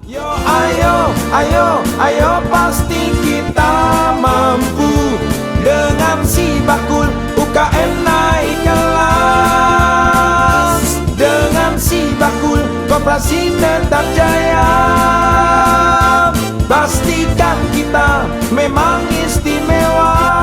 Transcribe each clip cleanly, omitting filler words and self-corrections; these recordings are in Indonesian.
Yo ayo, ayo, ayo pasti kita mampu. Dengan si bakul UKM naik kelas. Dengan si bakul koperasi tetap jaya. Pastikan kita memang istimewa.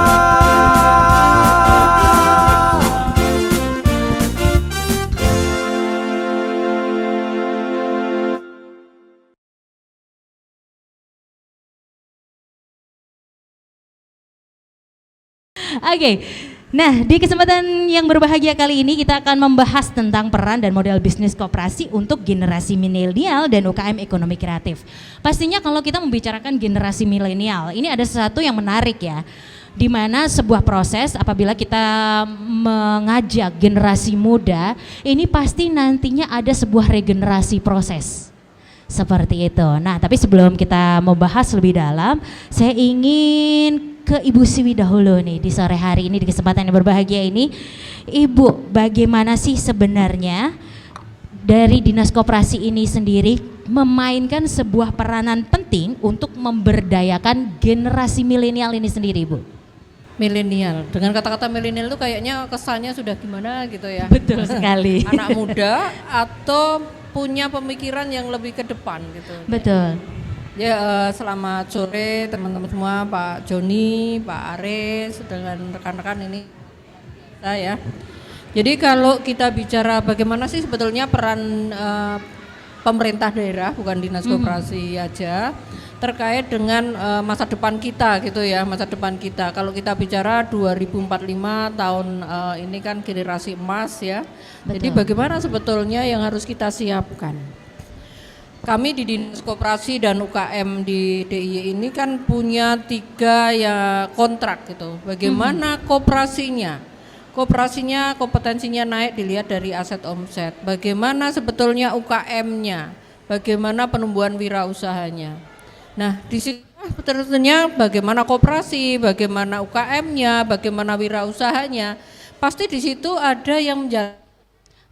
Oke, nah di kesempatan yang berbahagia kali ini kita akan membahas tentang peran dan model bisnis koperasi untuk generasi milenial dan UKM ekonomi kreatif. Pastinya kalau kita membicarakan generasi milenial, ini ada sesuatu yang menarik ya, di mana sebuah proses apabila kita mengajak generasi muda, ini pasti nantinya ada sebuah regenerasi proses. Seperti itu. Nah, tapi sebelum kita membahas lebih dalam, saya ingin ke Ibu Siwi dahulu nih di sore hari ini di kesempatan yang berbahagia ini. Ibu, bagaimana sih sebenarnya dari Dinas Koperasi ini sendiri memainkan sebuah peranan penting untuk memberdayakan generasi milenial ini sendiri, Bu? Milenial, dengan kata-kata milenial itu kayaknya kesannya sudah gimana gitu ya. Betul sekali. Anak muda atau punya pemikiran yang lebih ke depan gitu. Betul. Ya, selamat sore teman-teman semua, Pak Joni, Pak Aris, dengan rekan-rekan ini saya. Jadi kalau kita bicara bagaimana sih sebetulnya peran pemerintah daerah, bukan dinas koperasi aja, terkait dengan masa depan kita gitu ya, masa depan kita. Kalau kita bicara 2045 tahun ini kan generasi emas ya. Betul. Jadi bagaimana sebetulnya yang harus kita siapkan? Kami di Dinas Koperasi dan UKM di DIY ini kan punya 3 ya kontrak gitu. Bagaimana koperasinya? Koperasinya kompetensinya naik dilihat dari aset omset. Bagaimana sebetulnya UKM-nya? Bagaimana penumbuhan wirausahanya? Nah, di situ tentunya bagaimana koperasi, bagaimana UKM-nya, bagaimana wirausahanya. Pasti di situ ada yang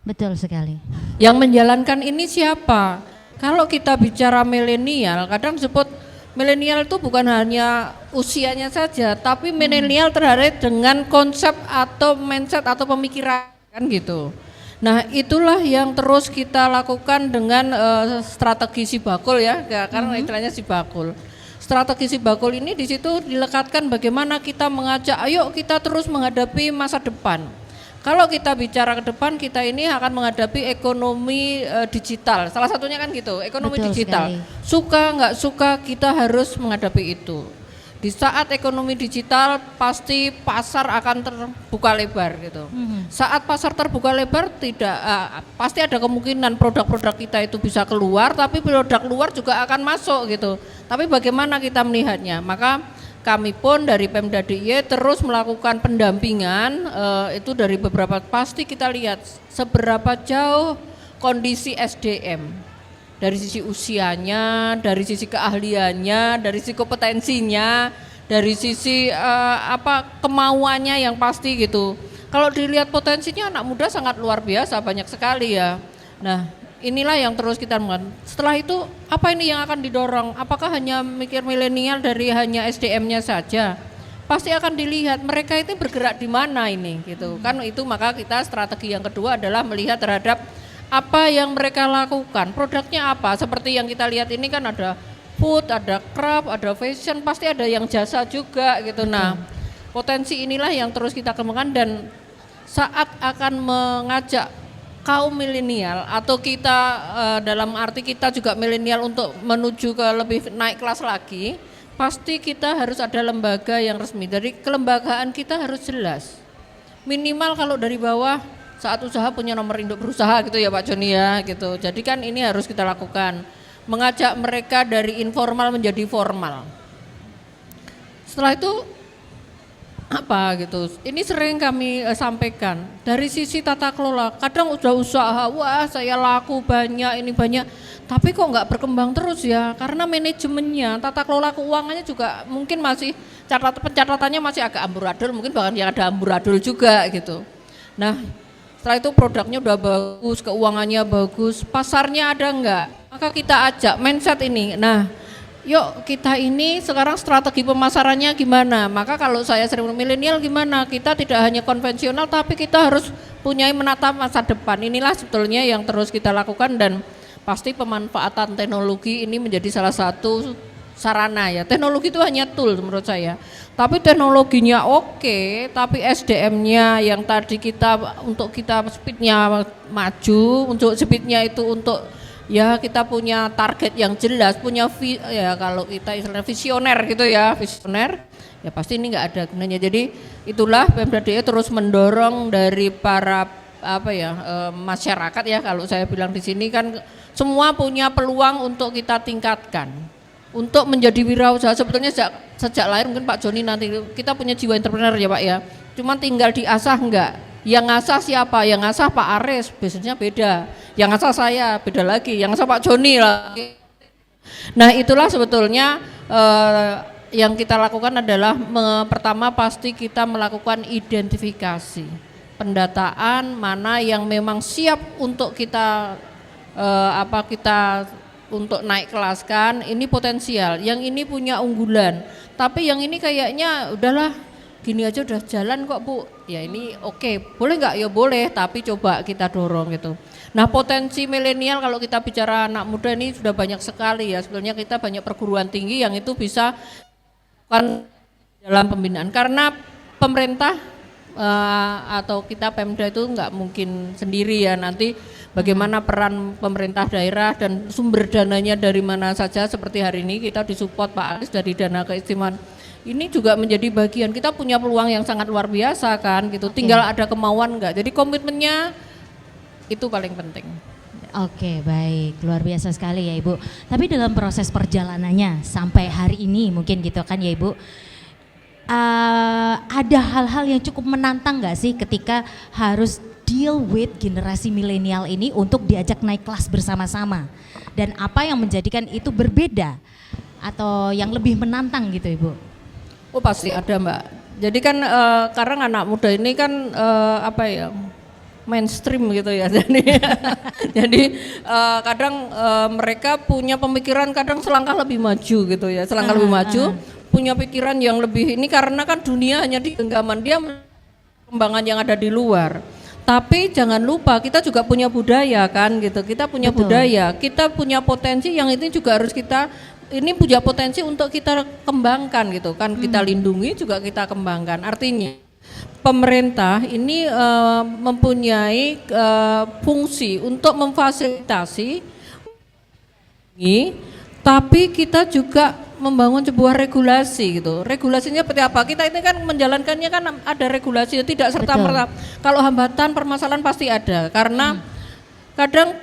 Betul sekali. Yang menjalankan ini siapa? Kalau kita bicara milenial, kadang disebut milenial itu bukan hanya usianya saja, tapi milenial terkait dengan konsep atau mindset atau pemikiran kan gitu. Nah, itulah yang terus kita lakukan dengan strategi Sibakul ya, karena istilahnya Sibakul. Strategi Sibakul ini di situ dilekatkan bagaimana kita mengajak, ayo kita terus menghadapi masa depan. Kalau kita bicara ke depan, kita ini akan menghadapi ekonomi digital. Salah satunya kan gitu, ekonomi Betul digital. sekali. Suka nggak suka kita harus menghadapi itu. Di saat ekonomi digital pasti pasar akan terbuka lebar gitu. Saat pasar terbuka lebar tidak pasti ada kemungkinan produk-produk kita itu bisa keluar, tapi produk luar juga akan masuk gitu. Tapi bagaimana kita melihatnya? Maka kami pun dari Pemda DIY terus melakukan pendampingan itu dari beberapa, pasti kita lihat seberapa jauh kondisi SDM dari sisi usianya, dari sisi keahliannya, dari sisi kompetensinya, dari sisi kemauannya yang pasti gitu. Kalau dilihat potensinya anak muda sangat luar biasa, banyak sekali ya. Nah, inilah yang terus kita lakukan. Setelah itu apa ini yang akan didorong? Apakah hanya mikir milenial dari hanya SDM-nya saja? Pasti akan dilihat mereka itu bergerak di mana ini gitu. Kan itu maka kita strategi yang kedua adalah melihat terhadap apa yang mereka lakukan. Produknya apa? Seperti yang kita lihat ini kan ada food, ada craft, ada fashion, pasti ada yang jasa juga gitu. Nah, potensi inilah yang terus kita kembangkan dan saat akan mengajak kaum milenial atau kita dalam arti kita juga milenial untuk menuju ke lebih naik kelas lagi, pasti kita harus ada lembaga yang resmi. Dari kelembagaan kita harus jelas. Minimal kalau dari bawah saat usaha punya nomor induk berusaha gitu ya Pak Joni ya gitu. Jadi kan ini harus kita lakukan. Mengajak mereka dari informal menjadi formal. Setelah itu apa gitu. Ini sering kami sampaikan dari sisi tata kelola. Kadang udah usaha, wah saya laku banyak, ini banyak, tapi kok nggak berkembang terus ya? Karena manajemennya, tata kelola keuangannya juga mungkin masih pencatatannya masih agak amburadul, mungkin bahkan yang ada amburadul juga gitu. Nah, setelah itu produknya udah bagus, keuangannya bagus, pasarnya ada nggak? Maka kita ajak mindset ini. Nah, yuk kita ini sekarang strategi pemasarannya gimana? Maka kalau saya sering milenial gimana? Kita tidak hanya konvensional tapi kita harus punya menata masa depan. Inilah sebetulnya yang terus kita lakukan dan pasti pemanfaatan teknologi ini menjadi salah satu sarana ya. Teknologi itu hanya tool menurut saya. Tapi teknologinya oke, tapi SDM-nya yang tadi kita untuk kita speednya maju, untuk speednya itu untuk ya kita punya target yang jelas, punya ya kalau kita istilah visioner gitu ya, visioner ya pasti ini nggak ada gunanya. Jadi itulah Pemda DIY terus mendorong dari para masyarakat ya, kalau saya bilang di sini kan semua punya peluang untuk kita tingkatkan untuk menjadi wirausaha. Sebetulnya sejak lahir mungkin Pak Joni nanti kita punya jiwa entrepreneur ya Pak ya, cuman tinggal diasah enggak. Yang ngasah siapa? Yang ngasah Pak Aris, biasanya beda. Yang ngasah saya, beda lagi. Yang ngasah Pak Joni lagi. Nah itulah sebetulnya yang kita lakukan adalah pertama pasti kita melakukan identifikasi. Pendataan mana yang memang siap untuk kita untuk naik kelaskan, ini potensial. Yang ini punya unggulan. Tapi yang ini kayaknya udahlah, gini aja udah jalan kok Bu, ya ini oke. Boleh nggak? Ya boleh, tapi coba kita dorong gitu. Nah potensi milenial kalau kita bicara anak muda ini sudah banyak sekali ya. Sebenarnya kita banyak perguruan tinggi yang itu bisa kan dalam pembinaan. Karena pemerintah atau kita Pemda itu nggak mungkin sendiri ya, nanti bagaimana peran pemerintah daerah dan sumber dananya dari mana saja. Seperti hari ini kita disupport Pak Aris dari dana keistimewaan. Ini juga menjadi bagian, kita punya peluang yang sangat luar biasa kan gitu, tinggal ada kemauan enggak, jadi komitmennya itu paling penting. Oke, baik, luar biasa sekali ya Ibu. Tapi dalam proses perjalanannya sampai hari ini mungkin gitu kan ya Ibu, ada hal-hal yang cukup menantang enggak sih ketika harus deal with generasi milenial ini untuk diajak naik kelas bersama-sama, dan apa yang menjadikan itu berbeda atau yang lebih menantang gitu Ibu? Oh pasti ada Mbak. Jadi kan karena anak muda ini kan mainstream gitu ya. Jadi kadang mereka punya pemikiran kadang selangkah lebih maju gitu ya. Selangkah lebih maju, punya pikiran yang lebih ini karena kan dunia hanya di genggaman dia perkembangan yang ada di luar. Tapi jangan lupa kita juga punya budaya kan gitu. Kita punya budaya, kita punya potensi yang ini juga harus ini punya potensi untuk kita kembangkan gitu kan, kita lindungi juga kita kembangkan. Artinya pemerintah ini mempunyai fungsi untuk memfasilitasi ini, tapi kita juga membangun sebuah regulasi gitu. Regulasinya seperti apa? Kita ini kan menjalankannya kan ada regulasi, tidak serta-merta. Kalau hambatan permasalahan pasti ada karena kadang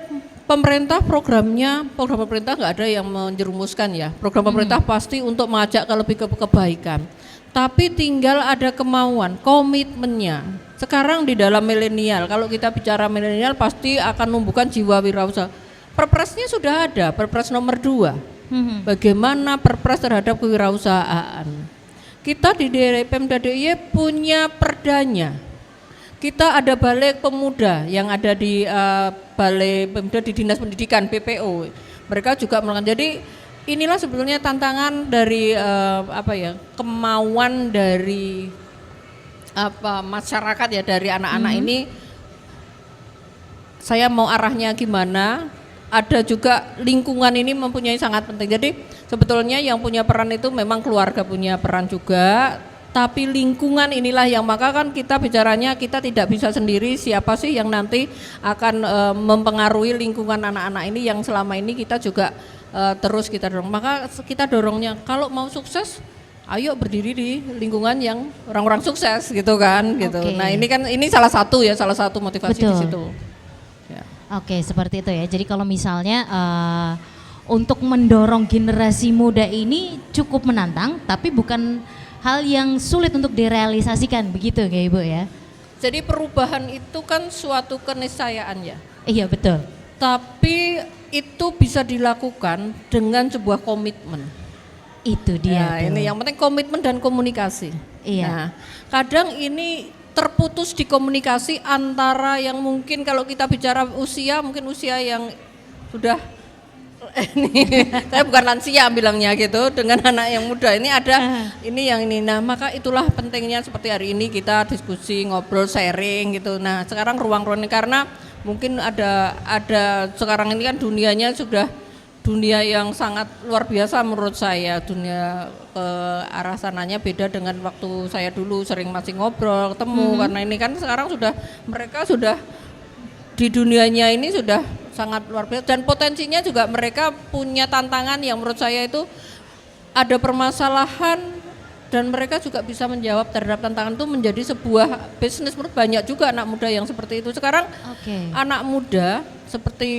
program pemerintah nggak ada yang menjerumuskan ya. Program pemerintah pasti untuk mengajak ke lebih ke kebaikan. Tapi tinggal ada kemauan, komitmennya. Sekarang di dalam milenial, kalau kita bicara milenial pasti akan menumbuhkan jiwa wirausaha. Perpresnya sudah ada, Perpres nomor 2. Bagaimana perpres terhadap kewirausahaan. Kita di Pemda DIY punya perdanya. Kita ada Balai Pemuda yang ada di Balai Pemuda di Dinas Pendidikan BPO. Mereka juga melakukan. Jadi inilah sebetulnya tantangan dari kemauan dari masyarakat ya, dari anak-anak ini. Saya mau arahnya gimana? Ada juga lingkungan ini mempunyai sangat penting. Jadi sebetulnya yang punya peran itu memang keluarga punya peran juga. Tapi lingkungan inilah yang maka kan kita bicaranya kita tidak bisa sendiri, siapa sih yang nanti akan mempengaruhi lingkungan anak-anak ini yang selama ini kita juga terus kita dorong. Maka kita dorongnya kalau mau sukses ayo berdiri di lingkungan yang orang-orang sukses gitu kan gitu. Nah ini salah satu motivasi di situ. Ya. Oke, seperti itu ya. Jadi kalau misalnya untuk mendorong generasi muda ini cukup menantang tapi bukan hal yang sulit untuk direalisasikan, begitu ya Ibu ya? Jadi perubahan itu kan suatu keniscayaan ya? Iya betul. Tapi itu bisa dilakukan dengan sebuah komitmen. Itu dia. Nah, ini yang penting komitmen dan komunikasi. Iya. Nah, kadang ini terputus di komunikasi antara yang mungkin kalau kita bicara usia, mungkin usia yang sudah ini saya bukan lansia bilangnya gitu dengan anak yang muda ini ada ini yang ini. Nah maka itulah pentingnya seperti hari ini kita diskusi ngobrol sharing gitu. Nah sekarang ruang-ruang ini karena mungkin ada sekarang ini kan dunianya sudah dunia yang sangat luar biasa menurut saya. Dunia ke arah sananya beda dengan waktu saya dulu sering masih ngobrol ketemu karena ini kan sekarang sudah mereka sudah di dunianya ini sudah sangat luar biasa dan potensinya juga mereka punya tantangan yang menurut saya itu ada permasalahan dan mereka juga bisa menjawab terhadap tantangan itu menjadi sebuah bisnis. Menurut banyak juga anak muda yang seperti itu sekarang. Anak muda seperti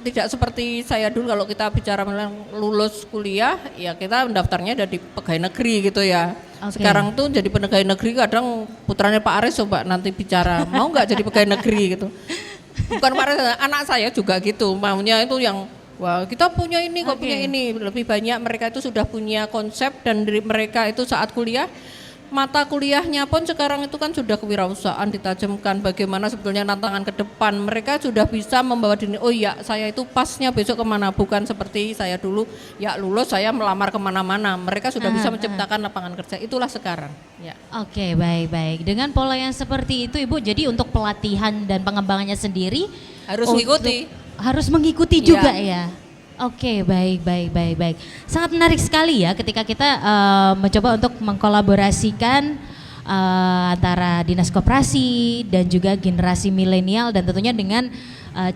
tidak seperti saya dulu kalau kita bicara lulus kuliah ya kita mendaftarnya ada di pegawai negeri gitu ya. Sekarang tuh jadi pegawai negeri kadang putranya Pak Aris coba nanti bicara mau nggak jadi pegawai negeri gitu. Bukan Pak Aris, anak saya juga gitu maunya itu yang wah kita punya ini kok punya ini. Lebih banyak mereka itu sudah punya konsep dan dari mereka itu saat kuliah mata kuliahnya pun sekarang itu kan sudah kewirausahaan ditajamkan bagaimana sebetulnya tantangan ke depan mereka sudah bisa membawa diri oh ya saya itu pasnya besok kemana bukan seperti saya dulu ya lulus saya melamar kemana-mana mereka sudah bisa menciptakan lapangan kerja itulah sekarang ya. Oke, baik dengan pola yang seperti itu Ibu jadi untuk pelatihan dan pengembangannya sendiri harus mengikuti juga ya. Oke, baik. Sangat menarik sekali ya ketika kita mencoba untuk mengkolaborasikan antara Dinas Koperasi dan juga generasi milenial dan tentunya dengan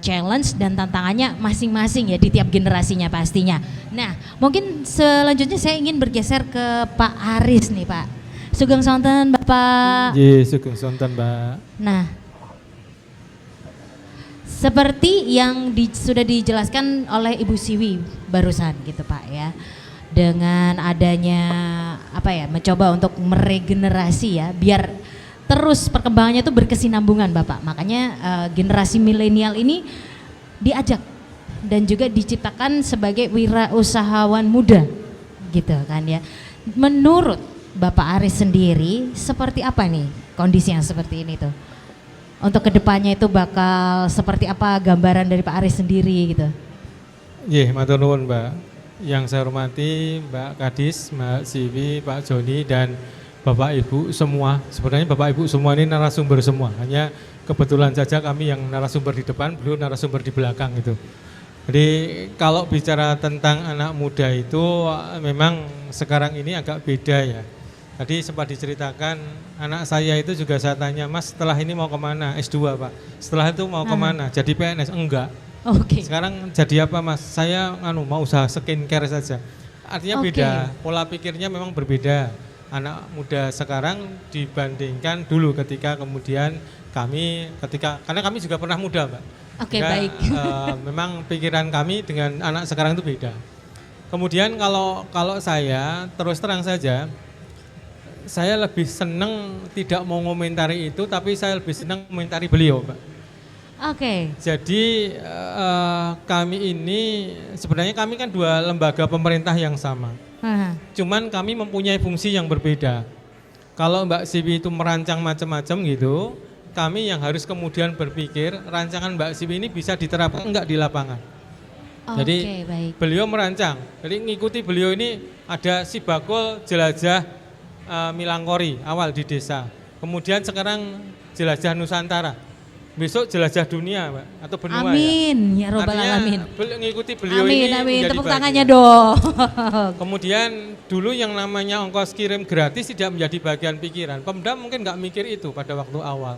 challenge dan tantangannya masing-masing ya di tiap generasinya pastinya. Nah, mungkin selanjutnya saya ingin bergeser ke Pak Aris nih, Pak. Sugeng sonten Bapak. Sugeng sonten, Mbak. Nah, seperti yang sudah dijelaskan oleh Ibu Siwi barusan gitu Pak ya. Dengan adanya mencoba untuk meregenerasi ya biar terus perkembangannya itu berkesinambungan Bapak. Makanya generasi milenial ini diajak dan juga diciptakan sebagai wirausahawan muda gitu kan ya. Menurut Bapak Aris sendiri seperti apa nih kondisi yang seperti ini tuh? Untuk kedepannya itu bakal seperti apa gambaran dari Pak Aris sendiri gitu? Matur nuwun Mbak. Yang saya hormati Mbak Kadis, Mbak Siwi, Pak Joni dan Bapak Ibu semua. Sebenarnya Bapak Ibu semua ini narasumber semua. Hanya kebetulan saja kami yang narasumber di depan, beliau narasumber di belakang itu. Jadi kalau bicara tentang anak muda itu memang sekarang ini agak beda ya. Tadi sempat diceritakan anak saya itu juga saya tanya, Mas setelah ini mau kemana? S2 Pak. Setelah itu mau kemana? Jadi PNS? Enggak. Sekarang jadi apa Mas? Saya mau usaha skincare saja. Artinya beda, pola pikirnya memang berbeda. Anak muda sekarang dibandingkan dulu ketika kemudian karena kami juga pernah muda Mbak. Baik. Memang pikiran kami dengan anak sekarang itu beda. Kemudian kalau saya terus terang saja, saya lebih senang tidak mau ngomentari itu, tapi saya lebih senang komentari beliau, Pak. Jadi kami ini sebenarnya kami kan dua lembaga pemerintah yang sama. Cuman kami mempunyai fungsi yang berbeda. Kalau Mbak Siwi itu merancang macam-macam gitu, kami yang harus kemudian berpikir rancangan Mbak Siwi ini bisa diterapkan enggak di lapangan. Jadi beliau merancang. Jadi ngikuti beliau ini ada si bakul jelajah Milangkori awal di desa, kemudian sekarang jelajah Nusantara, besok jelajah dunia Mbak, atau benua. Amin ya robbal alamin. Ngikuti beliau ini menjadi tepuk tangannya dong. Kemudian dulu yang namanya ongkos kirim gratis tidak menjadi bagian pikiran. Pemda mungkin nggak mikir itu pada waktu awal.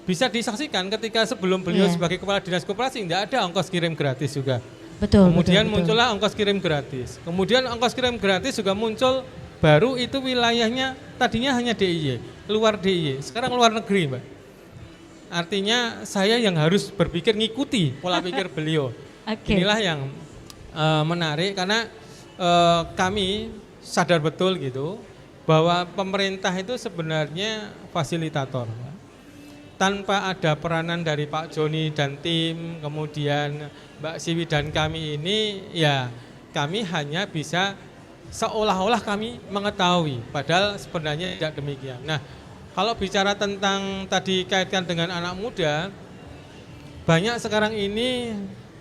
Bisa disaksikan ketika sebelum beliau sebagai kepala dinas koperasi tidak ada ongkos kirim gratis juga. Kemudian muncullah ongkos kirim gratis. Kemudian ongkos kirim gratis juga muncul. Baru itu wilayahnya tadinya hanya DIY, luar DIY, sekarang luar negeri Mbak. Artinya saya yang harus berpikir ngikuti pola pikir beliau. Inilah yang menarik karena kami sadar betul gitu bahwa pemerintah itu sebenarnya fasilitator. Tanpa ada peranan dari Pak Joni dan tim, kemudian Mbak Siwi dan kami ini ya kami hanya bisa seolah-olah kami mengetahui, padahal sebenarnya tidak demikian. Nah, kalau bicara tentang tadi kaitkan dengan anak muda, banyak sekarang ini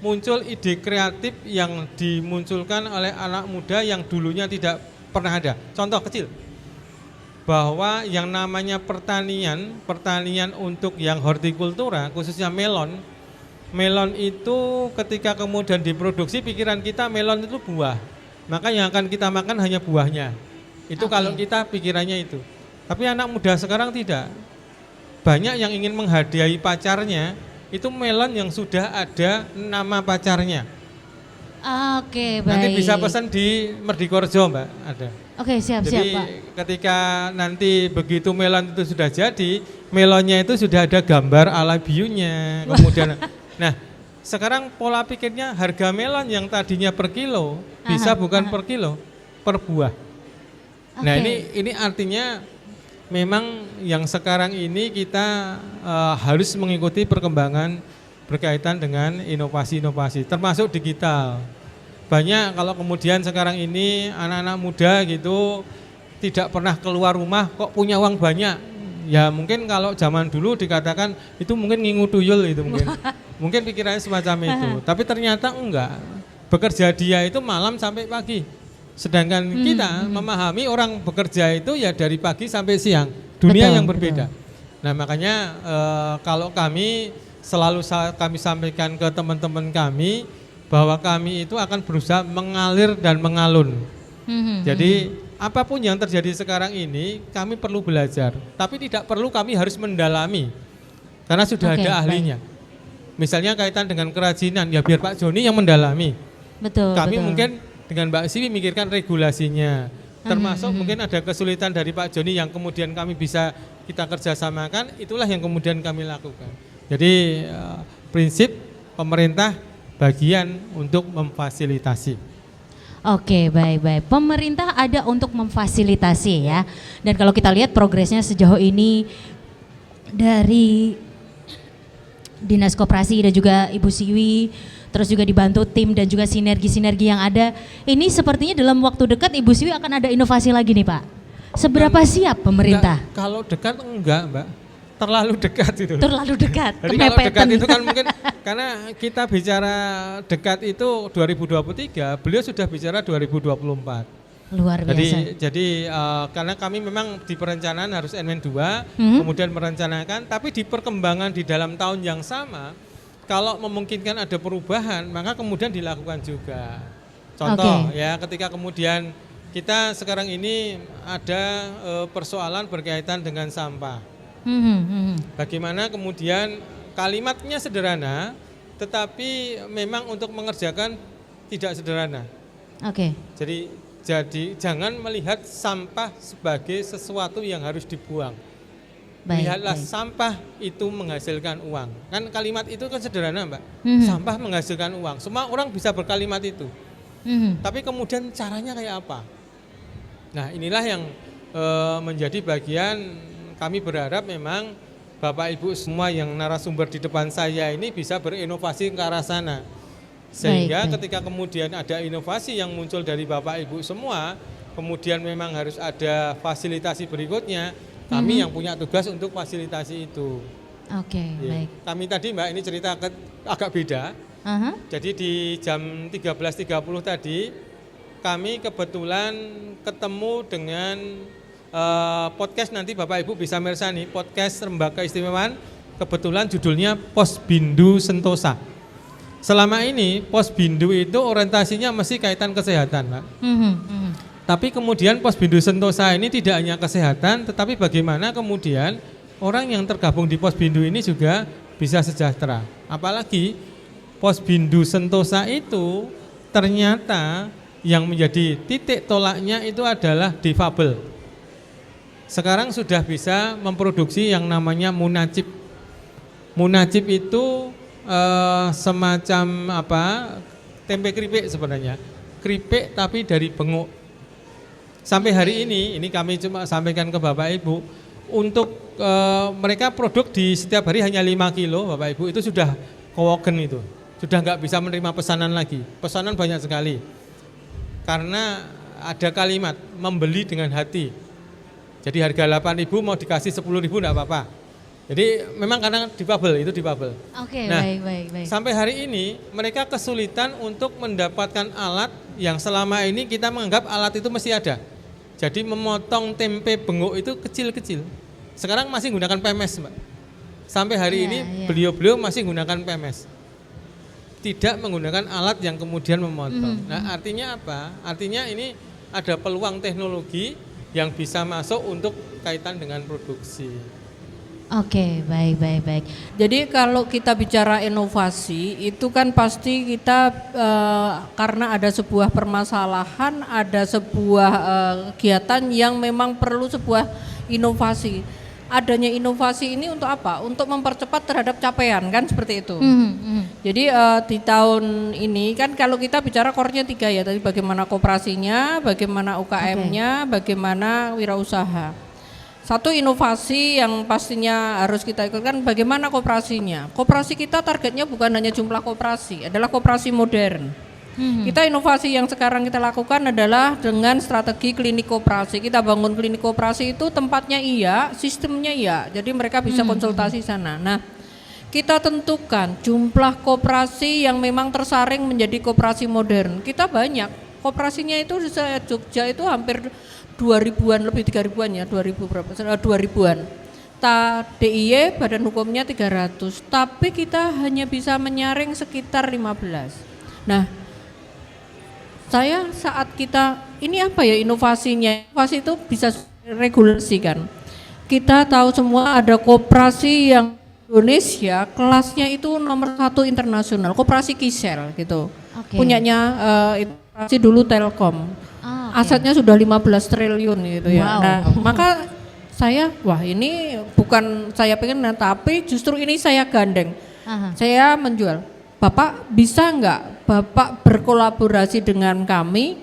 muncul ide kreatif yang dimunculkan oleh anak muda yang dulunya tidak pernah ada. Contoh kecil, bahwa yang namanya pertanian untuk yang hortikultura, khususnya melon itu ketika kemudian diproduksi, pikiran kita melon itu buah, maka yang akan kita makan hanya buahnya. Itu kalau kita pikirannya itu. Tapi anak muda sekarang tidak. Banyak yang ingin menghadiahi pacarnya, itu melon yang sudah ada nama pacarnya. Oke, baik. Nanti bisa pesan di Merdikorjo, Mbak, ada. Oke, siap Jadi Pak. ketika nanti begitu melon itu sudah jadi, melonnya itu sudah ada gambar alabiunya. Kemudian, nah sekarang pola pikirnya harga melon yang tadinya per kilo bisa bukan per kilo, per buah. Nah ini artinya memang yang sekarang ini kita harus mengikuti perkembangan berkaitan dengan inovasi-inovasi, termasuk digital. Banyak kalau kemudian sekarang ini anak-anak muda gitu tidak pernah keluar rumah kok punya uang banyak. Ya mungkin kalau zaman dulu dikatakan itu mungkin ngingu tuyul itu mungkin. Mungkin pikirannya semacam itu. Tapi ternyata enggak. Bekerja dia itu malam sampai pagi. Sedangkan kita memahami orang bekerja itu ya dari pagi sampai siang. Dunia yang berbeda. Nah makanya kalau kami selalu kami sampaikan ke teman-teman kami bahwa kami itu akan berusaha mengalir dan mengalun. Jadi apapun yang terjadi sekarang ini kami perlu belajar, tapi tidak perlu kami harus mendalami karena sudah ada ahlinya. Misalnya kaitan dengan kerajinan, ya biar Pak Joni yang mendalami. Betul. Kami mungkin dengan Mbak Siwi mikirkan regulasinya, termasuk mungkin ada kesulitan dari Pak Joni yang kemudian kami bisa kita kerjasamakan, itulah yang kemudian kami lakukan. Jadi prinsip pemerintah bagian untuk memfasilitasi. Oke, baik. Pemerintah ada untuk memfasilitasi ya. Dan kalau kita lihat progresnya sejauh ini dari Dinas Koperasi dan juga Ibu Siwi, terus juga dibantu tim dan juga sinergi-sinergi yang ada. Ini sepertinya dalam waktu dekat Ibu Siwi akan ada inovasi lagi nih Pak. Seberapa siap pemerintah? Enggak, kalau dekat enggak Mbak. Terlalu dekat itu. Terlalu dekat. Jadi kalau dekat itu kan mungkin karena kita bicara dekat itu 2023, beliau sudah bicara 2024. Luar biasa. Jadi karena kami memang di perencanaan harus NN2, kemudian merencanakan, tapi di perkembangan di dalam tahun yang sama, kalau memungkinkan ada perubahan, maka kemudian dilakukan juga. Contoh ya, ketika kemudian kita sekarang ini ada persoalan berkaitan dengan sampah. Bagaimana kemudian kalimatnya sederhana, tetapi memang untuk mengerjakan tidak sederhana. Jadi jangan melihat sampah sebagai sesuatu yang harus dibuang. Lihatlah sampah itu menghasilkan uang. Kan kalimat itu kan sederhana Mbak. Sampah menghasilkan uang. Semua orang bisa berkalimat itu. Tapi kemudian caranya kayak apa? Nah inilah yang menjadi bagian. Kami berharap memang Bapak Ibu semua yang narasumber di depan saya ini bisa berinovasi ke arah sana. Sehingga ketika kemudian ada inovasi yang muncul dari Bapak Ibu semua, kemudian memang harus ada fasilitasi berikutnya, kami yang punya tugas untuk fasilitasi itu. Baik. Kami tadi Mbak ini cerita agak beda. Jadi di jam 13.30 tadi kami kebetulan ketemu dengan podcast, nanti Bapak Ibu bisa mersani podcast Lembaga Keistimewaan, kebetulan judulnya Posbindu Sentosa. Selama ini Posbindu itu orientasinya mesti kaitan kesehatan Pak. Tapi kemudian Posbindu Sentosa ini tidak hanya kesehatan, tetapi bagaimana kemudian orang yang tergabung di Posbindu ini juga bisa sejahtera. Apalagi Posbindu Sentosa itu ternyata yang menjadi titik tolaknya itu adalah difabel. Sekarang sudah bisa memproduksi yang namanya munacip. Munacip itu semacam tempe keripik sebenarnya. Keripik tapi dari benguk. Sampai hari ini kami cuma sampaikan ke Bapak Ibu, untuk mereka produk di setiap hari hanya 5 kilo Bapak Ibu, itu sudah kowogen itu. Sudah nggak bisa menerima pesanan lagi. Pesanan banyak sekali. Karena ada kalimat membeli dengan hati. Jadi harga 8.000 mau dikasih 10.000 enggak apa-apa. Jadi memang karena difabel, itu difabel. Oke, Nah, baik. sampai hari ini mereka kesulitan untuk mendapatkan alat yang selama ini kita menganggap alat itu mesti ada. Jadi memotong tempe bengok itu kecil-kecil. Sekarang masih menggunakan PMS, Mbak. Sampai hari ini beliau-beliau masih menggunakan PMS. Tidak menggunakan alat yang kemudian memotong. Nah, artinya apa? Artinya ini ada peluang teknologi yang bisa masuk untuk kaitan dengan produksi. Oke, baik. Jadi kalau kita bicara inovasi itu kan pasti kita karena ada sebuah permasalahan, ada sebuah kegiatan yang memang perlu sebuah inovasi. Adanya inovasi ini untuk apa? Untuk mempercepat terhadap capaian kan seperti itu. Jadi di tahun ini kan kalau kita bicara core-nya 3 ya, tadi bagaimana koperasinya, bagaimana UKM-nya, bagaimana wirausaha. Satu inovasi yang pastinya harus kita ikutkan bagaimana koperasinya. Koperasi kita targetnya bukan hanya jumlah koperasi, adalah koperasi modern. Kita inovasi yang sekarang kita lakukan adalah dengan strategi klinik koperasi. Kita bangun klinik koperasi itu tempatnya iya, sistemnya iya. Jadi mereka bisa konsultasi sana. Nah, kita tentukan jumlah koperasi yang memang tersaring menjadi koperasi modern. Kita banyak. Koperasinya itu di Jogja itu hampir 2000-an, lebih 3000-an ya, 2000-an. DIY badan hukumnya 300, tapi kita hanya bisa menyaring sekitar 15. Nah, saya saat kita, ini apa ya inovasinya? Inovasi itu bisa regulasi kan. Kita tahu semua ada koperasi yang Indonesia kelasnya itu nomor 1 internasional, koperasi Kisel gitu. Punyanya koperasi dulu Telkom. Asetnya sudah 15 triliun gitu ya. Nah, maka saya, wah ini bukan saya pengen, tapi justru ini saya gandeng. Saya menjual. Bapak bisa enggak Bapak berkolaborasi dengan kami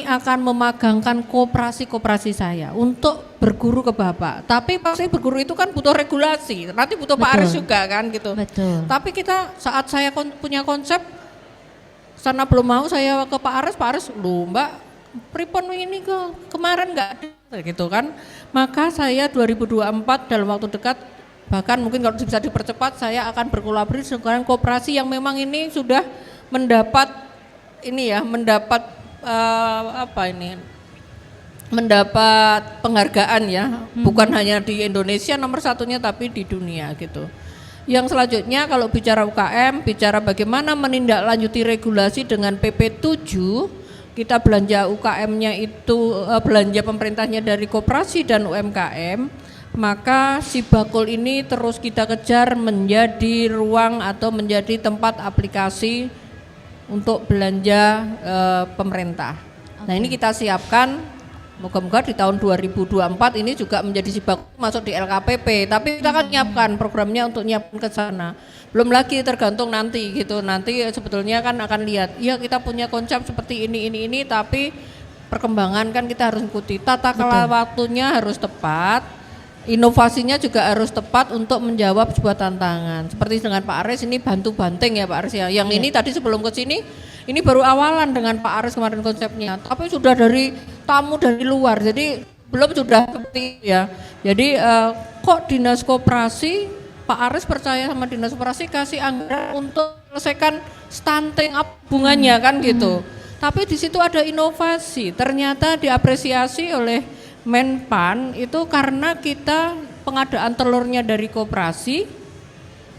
akan memagangkan koperasi-koperasi saya untuk berguru ke Bapak. Tapi pasti berguru itu kan butuh regulasi, nanti butuh Pak Aris juga kan gitu. Tapi kita saat saya punya konsep, sana belum mau saya ke Pak Aris, lu Mbak, Pripon ini kemarin enggak gitu kan. Maka saya 2024 dalam waktu dekat, bahkan mungkin kalau bisa dipercepat, saya akan berkolaborasi dengan koperasi yang memang ini sudah mendapat mendapat penghargaan ya, bukan hanya di Indonesia nomor 1-nya tapi di dunia gitu. Yang selanjutnya kalau bicara UKM, bicara bagaimana menindaklanjuti regulasi dengan PP 7. Kita belanja UKM-nya itu belanja pemerintahnya dari koperasi dan UMKM, maka si bakul ini terus kita kejar menjadi ruang atau menjadi tempat aplikasi untuk belanja pemerintah. Nah ini kita siapkan, moga-moga di tahun 2024 ini juga menjadi si bakul masuk di LKPP, tapi kita kan nyiapkan programnya untuk nyiapkan ke sana. Belum lagi tergantung nanti gitu, nanti sebetulnya kan akan lihat, ya kita punya konsep seperti ini, tapi perkembangan kan kita harus ikuti, tata kelola waktunya harus tepat, inovasinya juga harus tepat untuk menjawab sebuah tantangan. Seperti dengan Pak Aris ini bantu banting ya Pak Aris ya, yang ini tadi sebelum ke sini, ini baru awalan dengan Pak Aris kemarin konsepnya, tapi sudah dari tamu dari luar, jadi belum sudah seperti ya. Jadi kok dinas koperasi Pak Aris percaya sama dinas koperasi kasih anggaran untuk menyelesaikan stunting bunganya kan gitu. Tapi di situ ada inovasi, ternyata diapresiasi oleh Menpan itu karena kita pengadaan telurnya dari koperasi,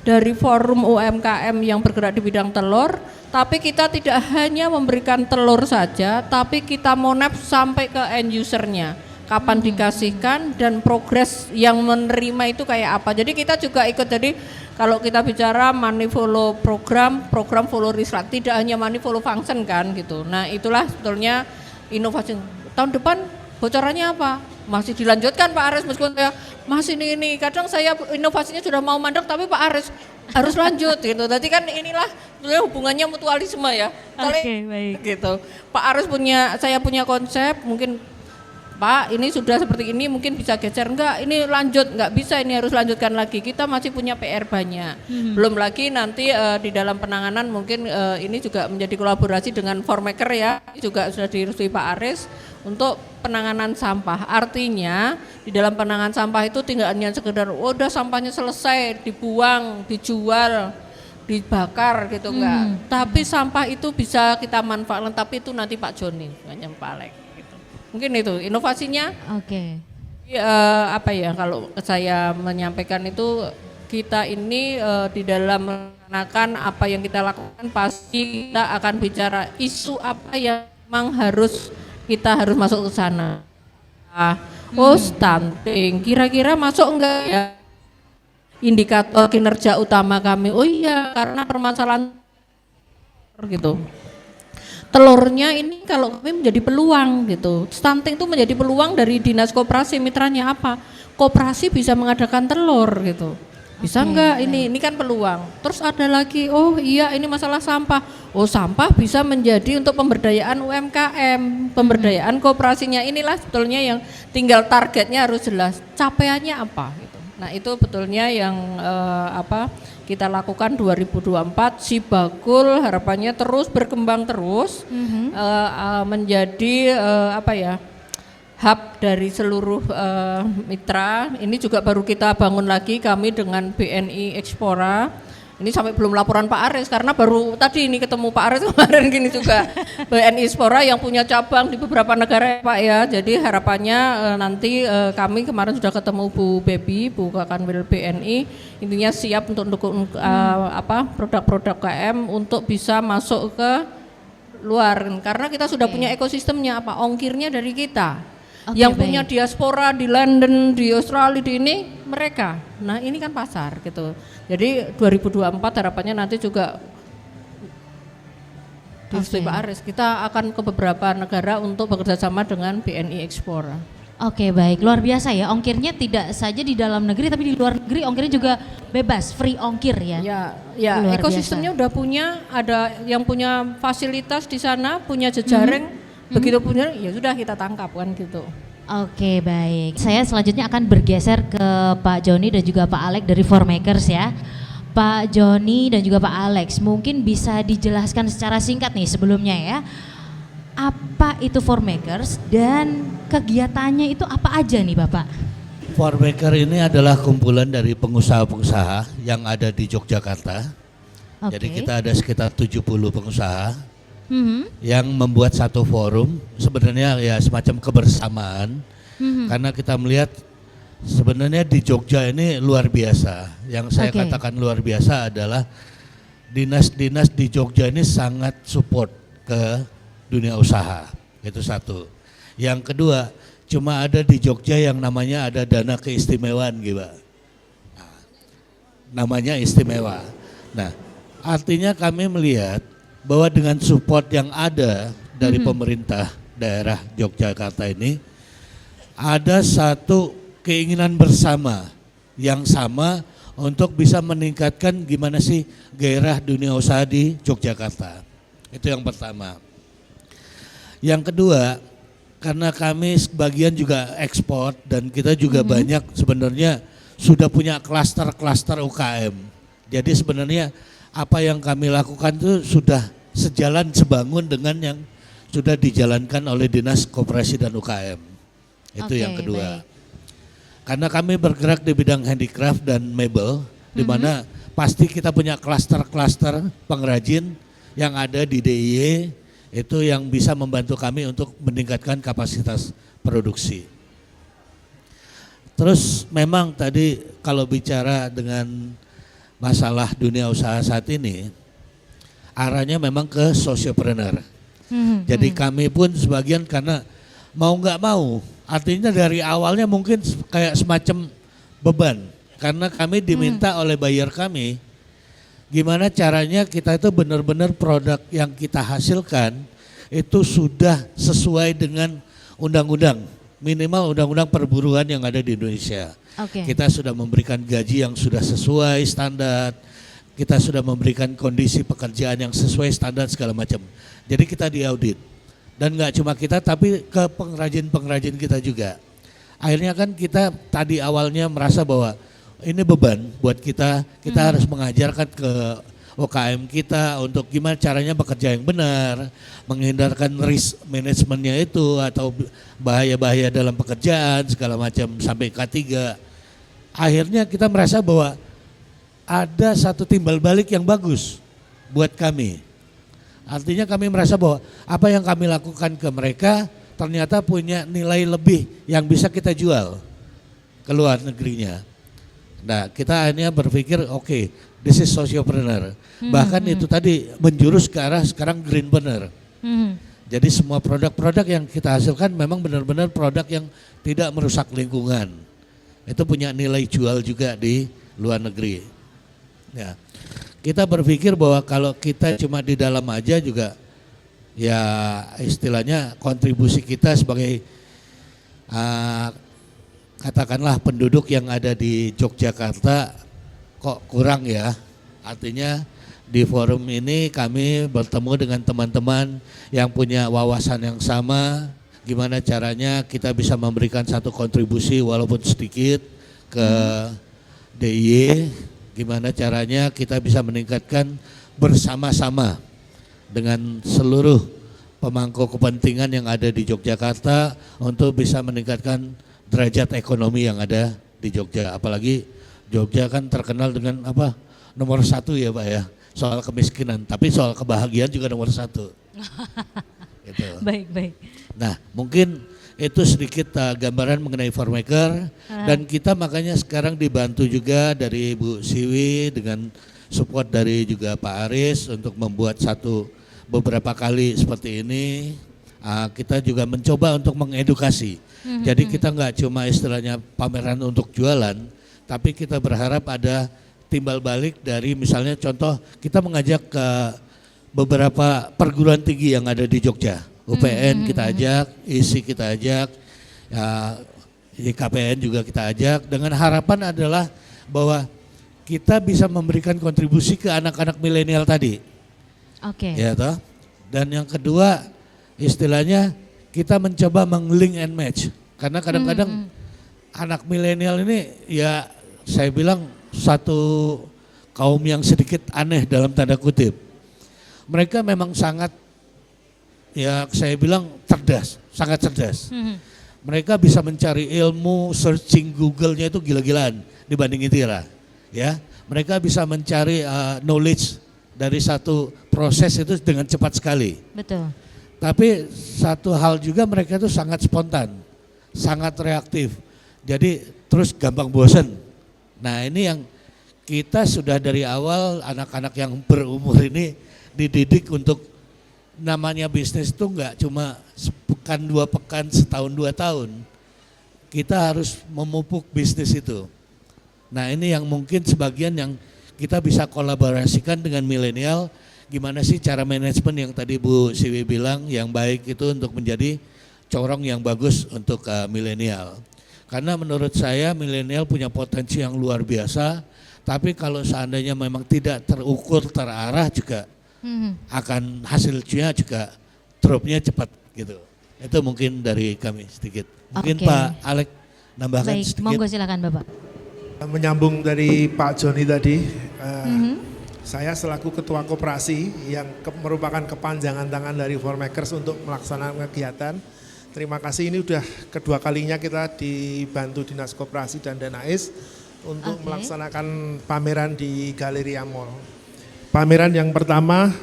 dari forum UMKM yang bergerak di bidang telur, tapi kita tidak hanya memberikan telur saja, tapi kita monep sampai ke end usernya. Kapan dikasihkan dan progres yang menerima itu kayak apa. Jadi kita juga ikut, jadi kalau kita bicara money follow program follow result, tidak hanya money follow function kan gitu. Nah itulah sebetulnya inovasi. Tahun depan bocorannya apa? Masih dilanjutkan Pak Aris, meskipun saya masih ini kadang saya inovasinya sudah mau mandek tapi Pak Aris harus lanjut gitu. Jadi kan inilah sebenarnya hubungannya mutualisme ya. Oke, baik. Gitu. Pak Aris saya punya konsep, mungkin Pak, ini sudah seperti ini, mungkin bisa geser, enggak, ini lanjut, enggak bisa, ini harus lanjutkan lagi. Kita masih punya PR banyak. Belum lagi nanti di dalam penanganan mungkin ini juga menjadi kolaborasi dengan Formaker ya, juga sudah direstui Pak Aris untuk penanganan sampah. Artinya di dalam penanganan sampah itu tinggal hanya sekedar udah sampahnya selesai, dibuang, dijual, dibakar gitu enggak. Tapi sampah itu bisa kita manfaatkan, tapi itu nanti Pak Joni, bukan Pak Alek. Mungkin itu inovasinya. Oke. Apa ya, kalau saya menyampaikan itu, kita ini di dalam melaksanakan apa yang kita lakukan pasti kita akan bicara isu apa yang memang kita harus masuk ke sana. Stunting kira-kira masuk enggak ya? Indikator kinerja utama kami, oh iya, karena permasalahan gitu. Telurnya ini kalau kami menjadi peluang gitu. Stunting itu menjadi peluang dari dinas koperasi, mitranya apa? Koperasi bisa mengadakan telur gitu. Bisa enggak ini kan peluang. Terus ada lagi, oh iya ini masalah sampah. Oh sampah bisa menjadi untuk pemberdayaan UMKM, pemberdayaan koperasinya. Inilah sebetulnya yang tinggal targetnya harus jelas. Capaiannya apa gitu. Nah itu betulnya yang kita lakukan 2024. Sibakul harapannya terus berkembang terus, menjadi hub dari seluruh mitra. Ini juga baru kita bangun lagi kami dengan BNI Expora. Ini sampai belum laporan Pak Aris karena baru tadi ini ketemu Pak Aris kemarin gini juga. BNI Expora yang punya cabang di beberapa negara Pak ya. Jadi harapannya nanti kami kemarin sudah ketemu Bu Bebi, Bu Kakanwil BNI, intinya siap untuk mendukung produk-produk KM untuk bisa masuk ke luar karena kita sudah punya ekosistemnya, ongkirnya dari kita. Yang punya diaspora di London, di Australia, di ini mereka. Nah ini kan pasar gitu. Jadi 2024 harapannya nanti juga di Pak Aris kita akan ke beberapa negara untuk bekerja sama dengan BNI Expora. Oke baik, luar biasa ya, ongkirnya tidak saja di dalam negeri tapi di luar negeri ongkirnya juga bebas, free ongkir ya. Ya ekosistemnya udah punya, ada yang punya fasilitas di sana, punya jejaring. Begitu punya ya sudah kita tangkap kan gitu. Oke baik, saya selanjutnya akan bergeser ke Pak Joni dan juga Pak Alex dari Formakers ya. Pak Joni dan juga Pak Alex, mungkin bisa dijelaskan secara singkat nih sebelumnya ya, apa itu Formakers dan kegiatannya itu apa aja nih Bapak? Formaker ini adalah kumpulan dari pengusaha-pengusaha yang ada di Yogyakarta. Jadi kita ada sekitar 70 pengusaha yang membuat satu forum, sebenarnya ya semacam kebersamaan, karena kita melihat sebenarnya di Jogja ini luar biasa. Yang saya katakan luar biasa adalah dinas-dinas di Jogja ini sangat support ke dunia usaha, itu satu. Yang kedua, cuma ada di Jogja yang namanya ada dana keistimewaan gitu. Namanya istimewa. Nah, artinya kami melihat bahwa dengan support yang ada dari pemerintah daerah Yogyakarta ini, ada satu keinginan bersama yang sama untuk bisa meningkatkan gimana sih gairah dunia usaha di Yogyakarta. Itu yang pertama. Yang kedua, karena kami sebagian juga ekspor dan kita juga banyak sebenarnya sudah punya klaster-klaster UKM. Jadi sebenarnya apa yang kami lakukan itu sudah sejalan sebangun dengan yang sudah dijalankan oleh Dinas Koperasi dan UKM. Itu yang kedua. Baik. Karena kami bergerak di bidang handicraft dan mebel, di mana pasti kita punya klaster-klaster pengrajin yang ada di DIY, itu yang bisa membantu kami untuk meningkatkan kapasitas produksi. Terus memang tadi kalau bicara dengan masalah dunia usaha saat ini, arahnya memang ke sociopreneur. Jadi kami pun sebagian karena mau nggak mau, artinya dari awalnya mungkin kayak semacam beban. Karena kami diminta oleh buyer kami, gimana caranya kita itu benar-benar produk yang kita hasilkan itu sudah sesuai dengan undang-undang, minimal undang-undang perburuan yang ada di Indonesia. Kita sudah memberikan gaji yang sudah sesuai standar, kita sudah memberikan kondisi pekerjaan yang sesuai standar segala macam. Jadi kita diaudit. Dan nggak cuma kita, tapi ke pengrajin-pengrajin kita juga. Akhirnya kan kita tadi awalnya merasa bahwa ini beban buat kita harus mengajarkan ke UKM kita untuk gimana caranya bekerja yang benar, menghindarkan risk manajemennya itu atau bahaya-bahaya dalam pekerjaan segala macam sampai K3. Akhirnya kita merasa bahwa ada satu timbal balik yang bagus buat kami. Artinya kami merasa bahwa apa yang kami lakukan ke mereka ternyata punya nilai lebih yang bisa kita jual ke luar negerinya. Nah, kita akhirnya berpikir oke, this is sociopreneur. Bahkan itu tadi menjurus ke arah sekarang greenpreneur. Jadi semua produk-produk yang kita hasilkan memang benar-benar produk yang tidak merusak lingkungan. Itu punya nilai jual juga di luar negeri. Ya. Kita berpikir bahwa kalau kita cuma di dalam aja juga ya istilahnya kontribusi kita sebagai katakanlah penduduk yang ada di Yogyakarta kok kurang ya. Artinya di forum ini kami bertemu dengan teman-teman yang punya wawasan yang sama, gimana caranya kita bisa memberikan satu kontribusi walaupun sedikit ke DIY, gimana caranya kita bisa meningkatkan bersama-sama dengan seluruh pemangku kepentingan yang ada di Yogyakarta untuk bisa meningkatkan derajat ekonomi yang ada di Jogja. Apalagi Jogja kan terkenal dengan apa? Nomor 1 ya Pak ya, soal kemiskinan, tapi soal kebahagiaan juga nomor 1. Gitu. Baik. Nah mungkin itu sedikit gambaran mengenai Formaker dan kita makanya sekarang dibantu juga dari Bu Siwi dengan support dari juga Pak Aris untuk membuat beberapa kali seperti ini. Kita juga mencoba untuk mengedukasi. Jadi kita nggak cuma istilahnya pameran untuk jualan, tapi kita berharap ada timbal balik dari misalnya contoh kita mengajak ke beberapa perguruan tinggi yang ada di Jogja. UPN kita ajak, ISI kita ajak, IKPN juga kita ajak, dengan harapan adalah bahwa kita bisa memberikan kontribusi ke anak-anak milenial tadi. Oke. Ya toh. Dan yang kedua istilahnya kita mencoba meng-link and match. Karena kadang-kadang anak milenial ini ya saya bilang satu kaum yang sedikit aneh dalam tanda kutip. Mereka memang sangat ya saya bilang cerdas, sangat cerdas. Mereka bisa mencari ilmu, searching Google-nya itu gila-gilaan dibanding Tira. Ya, mereka bisa mencari knowledge dari satu proses itu dengan cepat sekali. Betul. Tapi satu hal juga mereka itu sangat spontan, sangat reaktif. Jadi terus gampang bosan. Nah ini yang kita sudah dari awal anak-anak yang berumur ini dididik untuk namanya bisnis itu enggak cuma sepekan, 2 pekan, setahun, 2 tahun. Kita harus memupuk bisnis itu. Nah ini yang mungkin sebagian yang kita bisa kolaborasikan dengan milenial. Gimana sih cara manajemen yang tadi Bu Siwi bilang yang baik itu untuk menjadi corong yang bagus untuk milenial. Karena menurut saya milenial punya potensi yang luar biasa. Tapi kalau seandainya memang tidak terukur, terarah juga akan hasilnya juga dropnya cepat gitu. Itu mungkin dari kami sedikit. Mungkin Pak Alek nambahkan Baik, sedikit. monggo silakan Bapak. Menyambung dari Pak Joni tadi, saya selaku ketua koperasi yang merupakan kepanjangan tangan dari Formakers untuk melaksanakan kegiatan. Terima kasih, ini udah kedua kalinya kita dibantu Dinas Koperasi dan Danais untuk melaksanakan pameran di Galeria Mall. Pameran yang pertama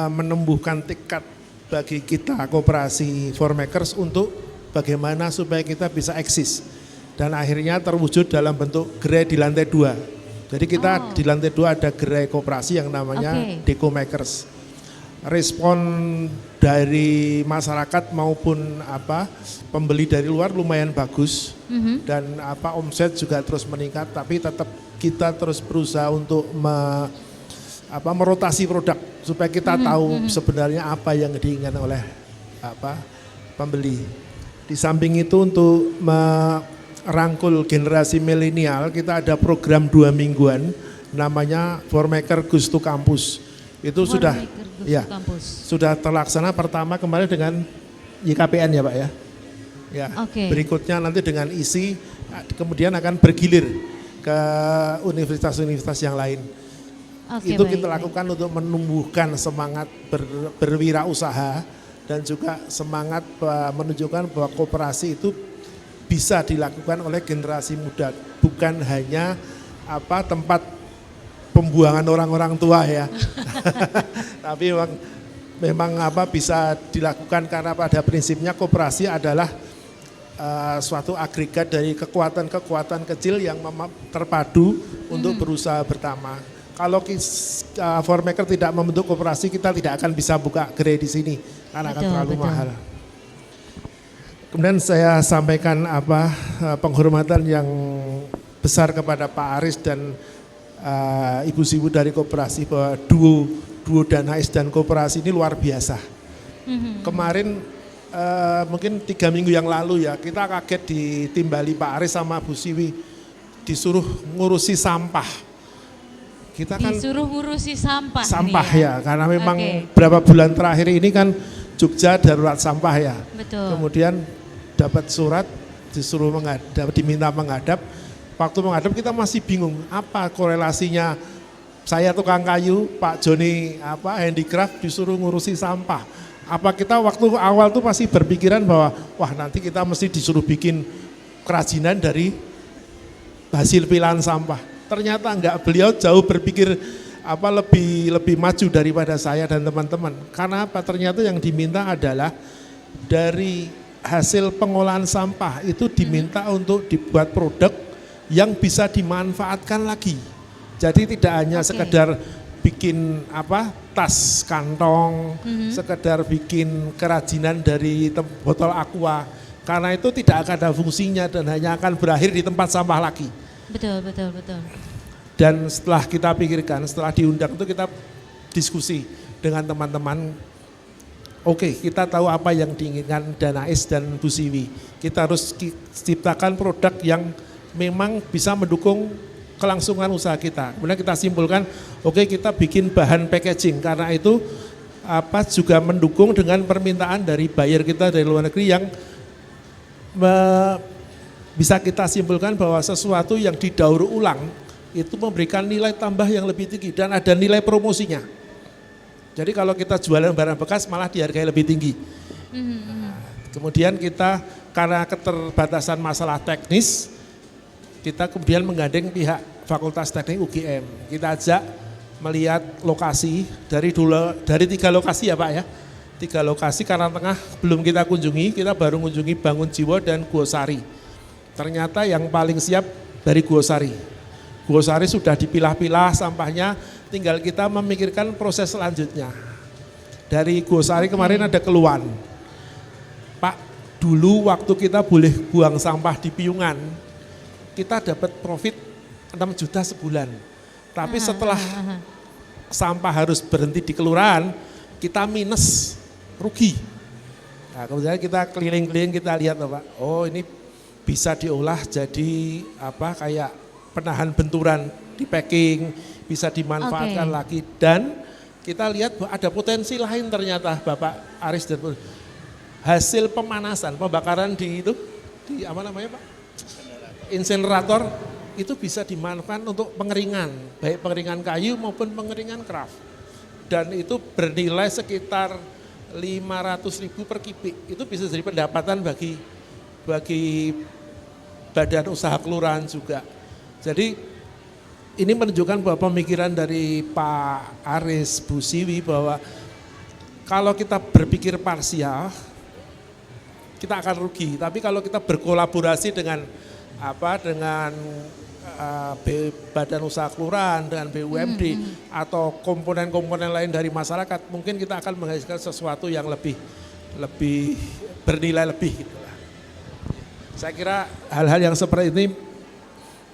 menumbuhkan tekad bagi kita koperasi Formakers untuk bagaimana supaya kita bisa eksis. Dan akhirnya terwujud dalam bentuk gerai di lantai 2. Jadi kita di lantai 2 ada gerai koperasi yang namanya Deco Makers. Respon dari masyarakat maupun pembeli dari luar lumayan bagus dan omset juga terus meningkat, tapi tetap kita terus berusaha untuk merotasi produk supaya kita tahu sebenarnya apa yang diinginkan oleh pembeli. Di samping itu untuk merangkul generasi milenial kita ada program 2 mingguan namanya Formaker Goes to Campus. Itu sudah Formaker Group ya Kampus. sudah terlaksana pertama kemarin dengan YKPN ya Pak ya. Ya. Oke. Berikutnya nanti dengan ISI kemudian akan bergilir ke universitas-universitas yang lain. Oke, Itu baik, kita lakukan untuk menumbuhkan semangat berwirausaha dan juga semangat menunjukkan bahwa koperasi itu bisa dilakukan oleh generasi muda, bukan hanya tempat pembuangan orang-orang tua ya. Tapi memang bisa dilakukan karena pada prinsipnya koperasi adalah suatu agregat dari kekuatan-kekuatan kecil yang terpadu untuk berusaha bersama. Kalau Formaker tidak membentuk koperasi, kita tidak akan bisa buka gerai di sini karena akan terlalu mahal. Kemudian saya sampaikan penghormatan yang besar kepada Pak Aris dan Ibu Siwu dari koperasi bahwa duo Danais dan koperasi ini luar biasa. Kemarin mungkin 3 minggu yang lalu ya kita kaget ditimbali Pak Aris sama Bu Siwi disuruh ngurusi sampah. Kita kan disuruh ngurusi sampah. Sampah nih ya, karena memang Oke. berapa bulan terakhir ini kan Jogja darurat sampah ya. Betul. Kemudian dapat surat disuruh diminta menghadap. Waktu menghadap kita masih bingung apa korelasinya saya tukang kayu, Pak Joni handicraft disuruh ngurusi sampah. Apa kita waktu awal tuh pasti berpikiran bahwa wah nanti kita mesti disuruh bikin kerajinan dari hasil pilahan sampah. Ternyata enggak, beliau jauh berpikir lebih maju daripada saya dan teman-teman. Karena apa? Ternyata yang diminta adalah dari hasil pengolahan sampah itu diminta untuk dibuat produk yang bisa dimanfaatkan lagi. Jadi tidak hanya sekedar bikin tas kantong, sekedar bikin kerajinan dari botol aqua. Karena itu tidak akan ada fungsinya dan hanya akan berakhir di tempat sampah lagi. Betul. Dan setelah kita pikirkan, setelah diundang itu kita diskusi dengan teman-teman. Oke, kita tahu apa yang diinginkan Danais dan Bu Siwi. Kita harus ciptakan produk yang memang bisa mendukung kelangsungan usaha kita. Kemudian kita simpulkan, oke kita bikin bahan packaging karena itu juga mendukung dengan permintaan dari buyer kita dari luar negeri yang bisa kita simpulkan bahwa sesuatu yang didaur ulang itu memberikan nilai tambah yang lebih tinggi dan ada nilai promosinya. Jadi kalau kita jualan barang bekas malah dihargai lebih tinggi. Kemudian kita karena keterbatasan masalah teknis, kita kemudian menggandeng pihak Fakultas Teknik UGM. Kita ajak melihat lokasi dari 3 lokasi ya Pak ya. 3 lokasi karena tengah belum kita kunjungi, kita baru kunjungi Bangun Jiwo dan Guosari. Ternyata yang paling siap dari Guosari. Guosari sudah dipilah-pilah sampahnya, tinggal kita memikirkan proses selanjutnya. Dari Guosari kemarin ada keluhan. Pak, dulu waktu kita boleh buang sampah di Piungan, kita dapat profit 6 juta sebulan. Tapi setelah sampah harus berhenti di kelurahan, kita minus, rugi. Nah, kemudian kita keliling-keliling kita lihat Pak, oh ini bisa diolah jadi kayak penahan benturan di packing, bisa dimanfaatkan lagi dan kita lihat bahwa ada potensi lain ternyata Bapak Aris dan hasil pemanasan, pembakaran di Pak? Insenerator itu bisa dimanfaatkan untuk pengeringan, baik pengeringan kayu maupun pengeringan kraft. Dan itu bernilai sekitar 500.000 per kubik. Itu bisa jadi pendapatan bagi badan usaha kelurahan juga. Jadi ini menunjukkan bahwa pemikiran dari Pak Aris, Bu Siwi bahwa kalau kita berpikir parsial, kita akan rugi. Tapi kalau kita berkolaborasi dengan badan usaha kelurahan, dengan BUMD atau komponen-komponen lain dari masyarakat, mungkin kita akan menghasilkan sesuatu yang lebih bernilai lebih gitu. Saya kira hal-hal yang seperti ini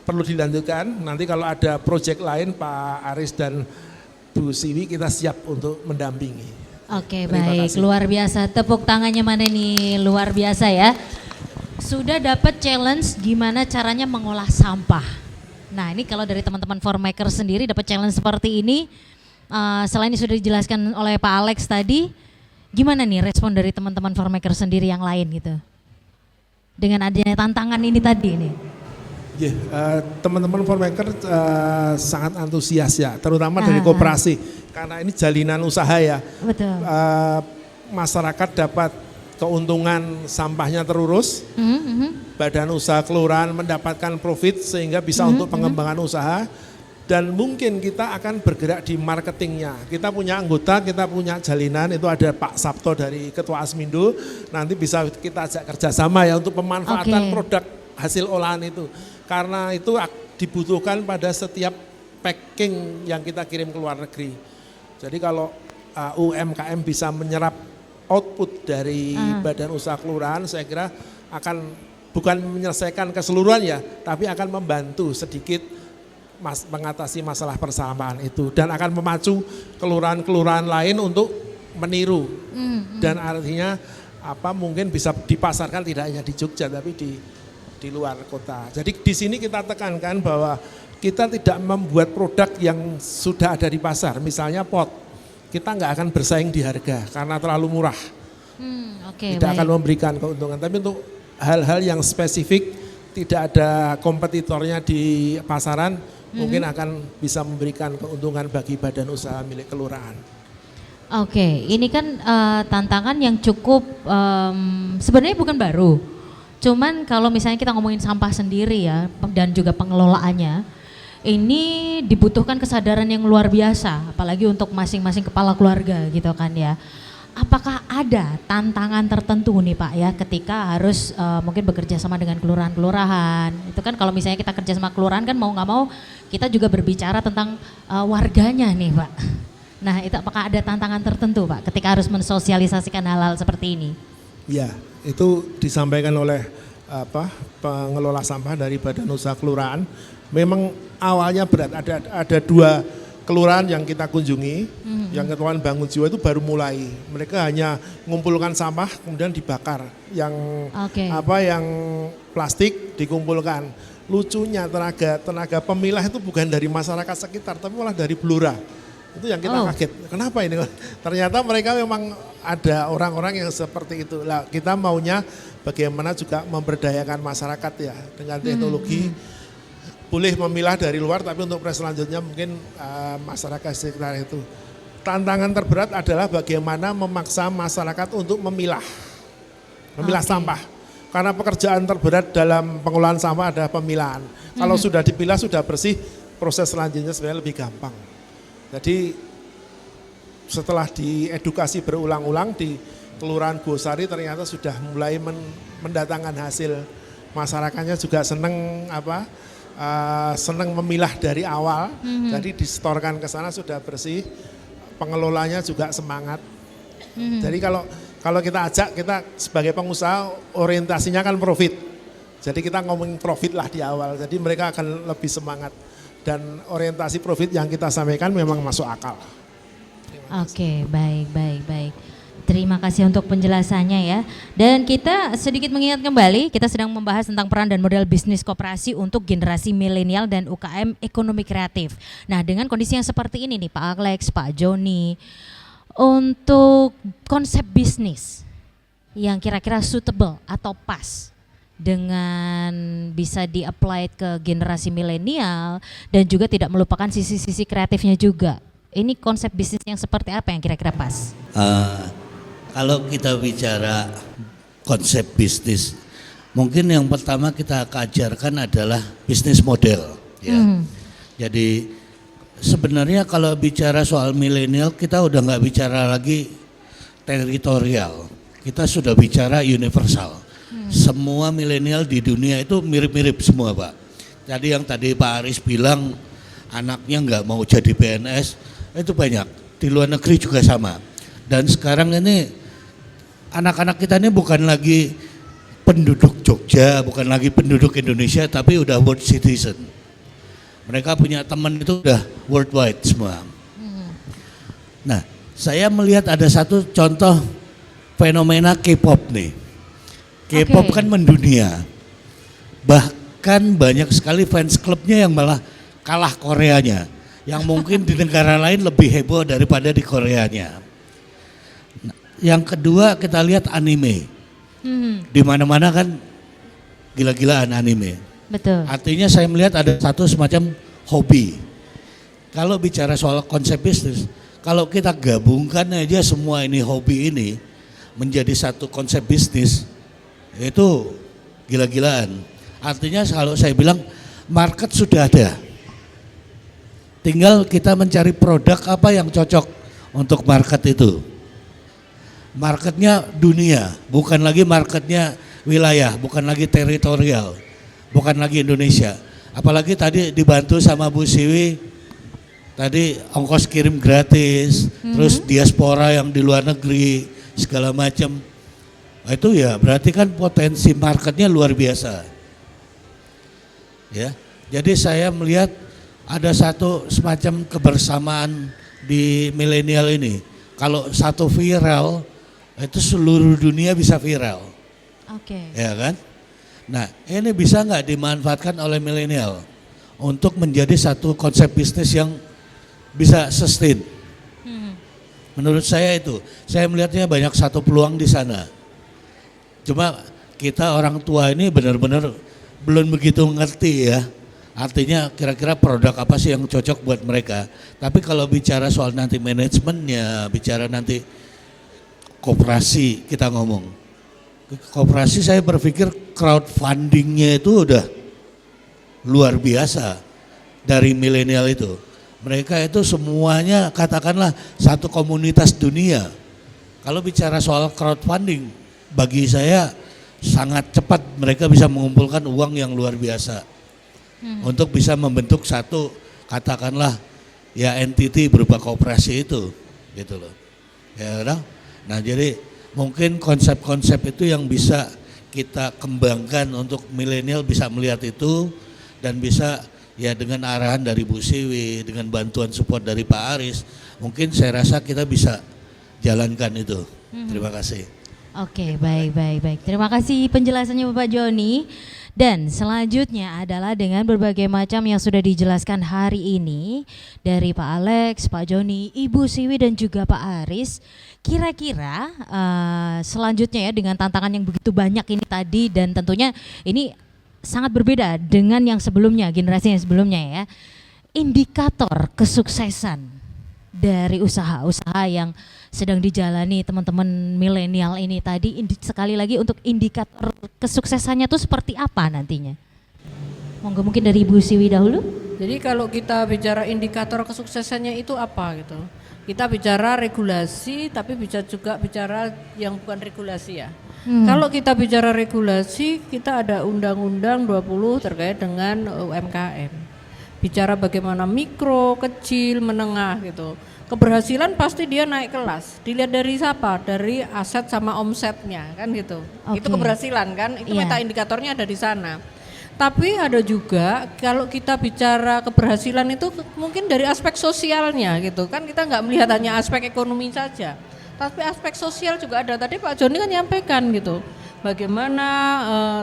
perlu dilanjutkan. Nanti kalau ada proyek lain Pak Aris dan Bu Siwi kita siap untuk mendampingi. Oke, Terima baik, kasih. luar biasa. Tepuk tangannya mana nih, luar biasa ya. Sudah dapat challenge gimana caranya mengolah sampah. Nah ini kalau dari teman-teman Formaker sendiri dapat challenge seperti ini, Selain yang sudah dijelaskan oleh Pak Alex tadi, gimana nih respon dari teman-teman Formaker sendiri yang lain gitu? Dengan adanya tantangan ini tadi nih. Teman-teman Formaker sangat antusias ya, terutama dari koperasi, karena ini jalinan usaha ya. Betul. Masyarakat dapat keuntungan sampahnya terurus, badan usaha kelurahan mendapatkan profit sehingga bisa untuk pengembangan usaha, dan mungkin kita akan bergerak di marketingnya. Kita punya anggota, kita punya jalinan, itu ada Pak Sabto dari Ketua Asmindo, nanti bisa kita ajak kerjasama ya untuk pemanfaatan produk hasil olahan itu. Karena itu dibutuhkan pada setiap packing yang kita kirim ke luar negeri. Jadi kalau UMKM bisa menyerap output dari badan usaha kelurahan, saya kira akan bukan menyelesaikan keseluruhan ya, tapi akan membantu sedikit mengatasi masalah persampahan itu, dan akan memacu kelurahan-kelurahan lain untuk meniru. Dan artinya mungkin bisa dipasarkan tidak hanya di Jogja tapi di luar kota. Jadi di sini kita tekankan bahwa kita tidak membuat produk yang sudah ada di pasar, misalnya pot. Kita nggak akan bersaing di harga karena terlalu murah. Tidak akan memberikan keuntungan. Tapi untuk hal-hal yang spesifik, tidak ada kompetitornya di pasaran, mungkin akan bisa memberikan keuntungan bagi badan usaha milik kelurahan. Ini kan tantangan yang cukup sebenarnya bukan baru. Cuman kalau misalnya kita ngomongin sampah sendiri ya, dan juga pengelolaannya, ini dibutuhkan kesadaran yang luar biasa, apalagi untuk masing-masing kepala keluarga gitu kan ya. Apakah ada tantangan tertentu nih Pak ya, ketika harus mungkin bekerja sama dengan kelurahan-kelurahan? Itu kan kalau misalnya kita kerja sama kelurahan kan mau nggak mau kita juga berbicara tentang warganya nih Pak. Nah itu apakah ada tantangan tertentu Pak ketika harus mensosialisasikan hal-hal seperti ini? Ya, itu disampaikan oleh pengelola sampah dari badan usaha kelurahan. Memang awalnya berat, ada 2 kelurahan yang kita kunjungi, yang Kelurahan Bangun Jiwa itu baru mulai. Mereka hanya mengumpulkan sampah kemudian dibakar. Yang yang plastik dikumpulkan. Lucunya tenaga pemilah itu bukan dari masyarakat sekitar, tapi malah dari Blora. Itu yang kita kaget. Kenapa ini? Ternyata mereka memang ada orang-orang yang seperti itu. Lah, kita maunya bagaimana juga memberdayakan masyarakat ya dengan teknologi. Boleh memilah dari luar, tapi untuk proses selanjutnya mungkin masyarakat sekitar itu. Tantangan terberat adalah bagaimana memaksa masyarakat untuk memilah sampah. Karena pekerjaan terberat dalam pengelolaan sampah adalah pemilahan. Kalau sudah dipilah, sudah bersih, proses selanjutnya sebenarnya lebih gampang. Jadi setelah diedukasi berulang-ulang di Kelurahan Gosari ternyata sudah mulai mendatangkan hasil. Masyarakatnya juga senang senang memilah dari awal, jadi disetorkan ke sana sudah bersih, pengelolanya juga semangat. Jadi kalau kita ajak, kita sebagai pengusaha orientasinya kan profit, jadi kita ngomongin profit lah di awal, jadi mereka akan lebih semangat, dan orientasi profit yang kita sampaikan memang masuk akal. Baik. Terima kasih untuk penjelasannya ya. Dan kita sedikit mengingat kembali, kita sedang membahas tentang peran dan model bisnis koperasi untuk generasi milenial dan UKM ekonomi kreatif. Nah dengan kondisi yang seperti ini nih Pak Alex, Pak Joni, untuk konsep bisnis yang kira-kira suitable atau pas dengan bisa di-apply ke generasi milenial dan juga tidak melupakan sisi-sisi kreatifnya juga. Ini konsep bisnis yang seperti apa yang kira-kira pas? Kalau kita bicara konsep bisnis, mungkin yang pertama kita ajarkan adalah bisnis model. Ya. Jadi sebenarnya kalau bicara soal milenial, kita udah nggak bicara lagi teritorial, kita sudah bicara universal. Semua milenial di dunia itu mirip-mirip semua Pak. Jadi yang tadi Pak Aris bilang anaknya nggak mau jadi PNS, itu banyak. Di luar negeri juga sama. Dan sekarang ini anak-anak kita ini bukan lagi penduduk Jogja, bukan lagi penduduk Indonesia, tapi udah world citizen. Mereka punya teman itu udah worldwide semua. Nah, saya melihat ada satu contoh fenomena K-pop nih. K-pop kan mendunia. Bahkan banyak sekali fans klubnya yang malah kalah Koreanya. yang mungkin di negara lain lebih heboh daripada di Koreanya. Nah, yang kedua kita lihat anime. Di mana-mana kan gila-gilaan anime. Betul. Artinya saya melihat ada satu semacam hobi. Kalau bicara soal konsep bisnis, kalau kita gabungkan aja semua ini hobi ini menjadi satu konsep bisnis, itu gila-gilaan. Artinya kalau saya bilang market sudah ada. Tinggal kita mencari produk apa yang cocok untuk market itu. Marketnya dunia, bukan lagi marketnya wilayah, bukan lagi teritorial, bukan lagi Indonesia. Apalagi tadi dibantu sama Bu Siwi, tadi ongkos kirim gratis, terus diaspora yang di luar negeri, segala macam. Itu ya berarti kan potensi marketnya luar biasa. Ya, jadi saya melihat ada satu semacam kebersamaan di milenial ini. Kalau satu viral, itu seluruh dunia bisa viral. Oke. Ya kan? Nah, ini bisa nggak dimanfaatkan oleh milenial untuk menjadi satu konsep bisnis yang bisa sustain? Menurut saya itu, saya melihatnya banyak satu peluang di sana. Cuma kita orang tua ini benar-benar belum begitu ngerti ya. Artinya kira-kira produk apa sih yang cocok buat mereka. Tapi kalau bicara soal nanti manajemennya, bicara nanti koperasi kita ngomong. Koperasi saya berpikir crowdfundingnya itu udah luar biasa dari milenial itu. Mereka itu semuanya katakanlah satu komunitas dunia. Kalau bicara soal crowdfunding, bagi saya sangat cepat mereka bisa mengumpulkan uang yang luar biasa. Untuk bisa membentuk satu katakanlah ya entity berupa koperasi itu gitu loh. Ya kan? Nah, jadi mungkin konsep-konsep itu yang bisa kita kembangkan untuk milenial bisa melihat itu dan bisa ya dengan arahan dari Bu Siwi, dengan bantuan support dari Pak Aris, mungkin saya rasa kita bisa jalankan itu. Terima kasih. Oke, baik. Terima kasih penjelasannya Bapak Joni. Dan selanjutnya adalah dengan berbagai macam yang sudah dijelaskan hari ini dari Pak Alex, Pak Joni, Ibu Siwi dan juga Pak Aris. Kira-kira selanjutnya ya dengan tantangan yang begitu banyak ini tadi dan tentunya ini sangat berbeda dengan yang sebelumnya, generasi yang sebelumnya ya. Indikator kesuksesan dari usaha-usaha yang sedang dijalani teman-teman milenial ini tadi, sekali lagi untuk indikator kesuksesannya itu seperti apa nantinya? Monggo mungkin dari Ibu Siwi dahulu. Jadi kalau kita bicara indikator kesuksesannya itu apa gitu? Kita bicara regulasi tapi bisa juga bicara yang bukan regulasi ya. Kalau kita bicara regulasi, kita ada Undang-Undang 20 terkait dengan UMKM. Bicara bagaimana mikro, kecil, menengah gitu. Keberhasilan pasti dia naik kelas. Dilihat dari siapa? Dari aset sama omsetnya kan gitu. Oke. Itu keberhasilan kan? Itu meta indikatornya ada di sana. Tapi ada juga kalau kita bicara keberhasilan itu mungkin dari aspek sosialnya gitu kan, kita nggak melihat hanya aspek ekonomi saja. Tapi aspek sosial juga ada. Tadi Pak Joni kan nyampaikan gitu. Bagaimana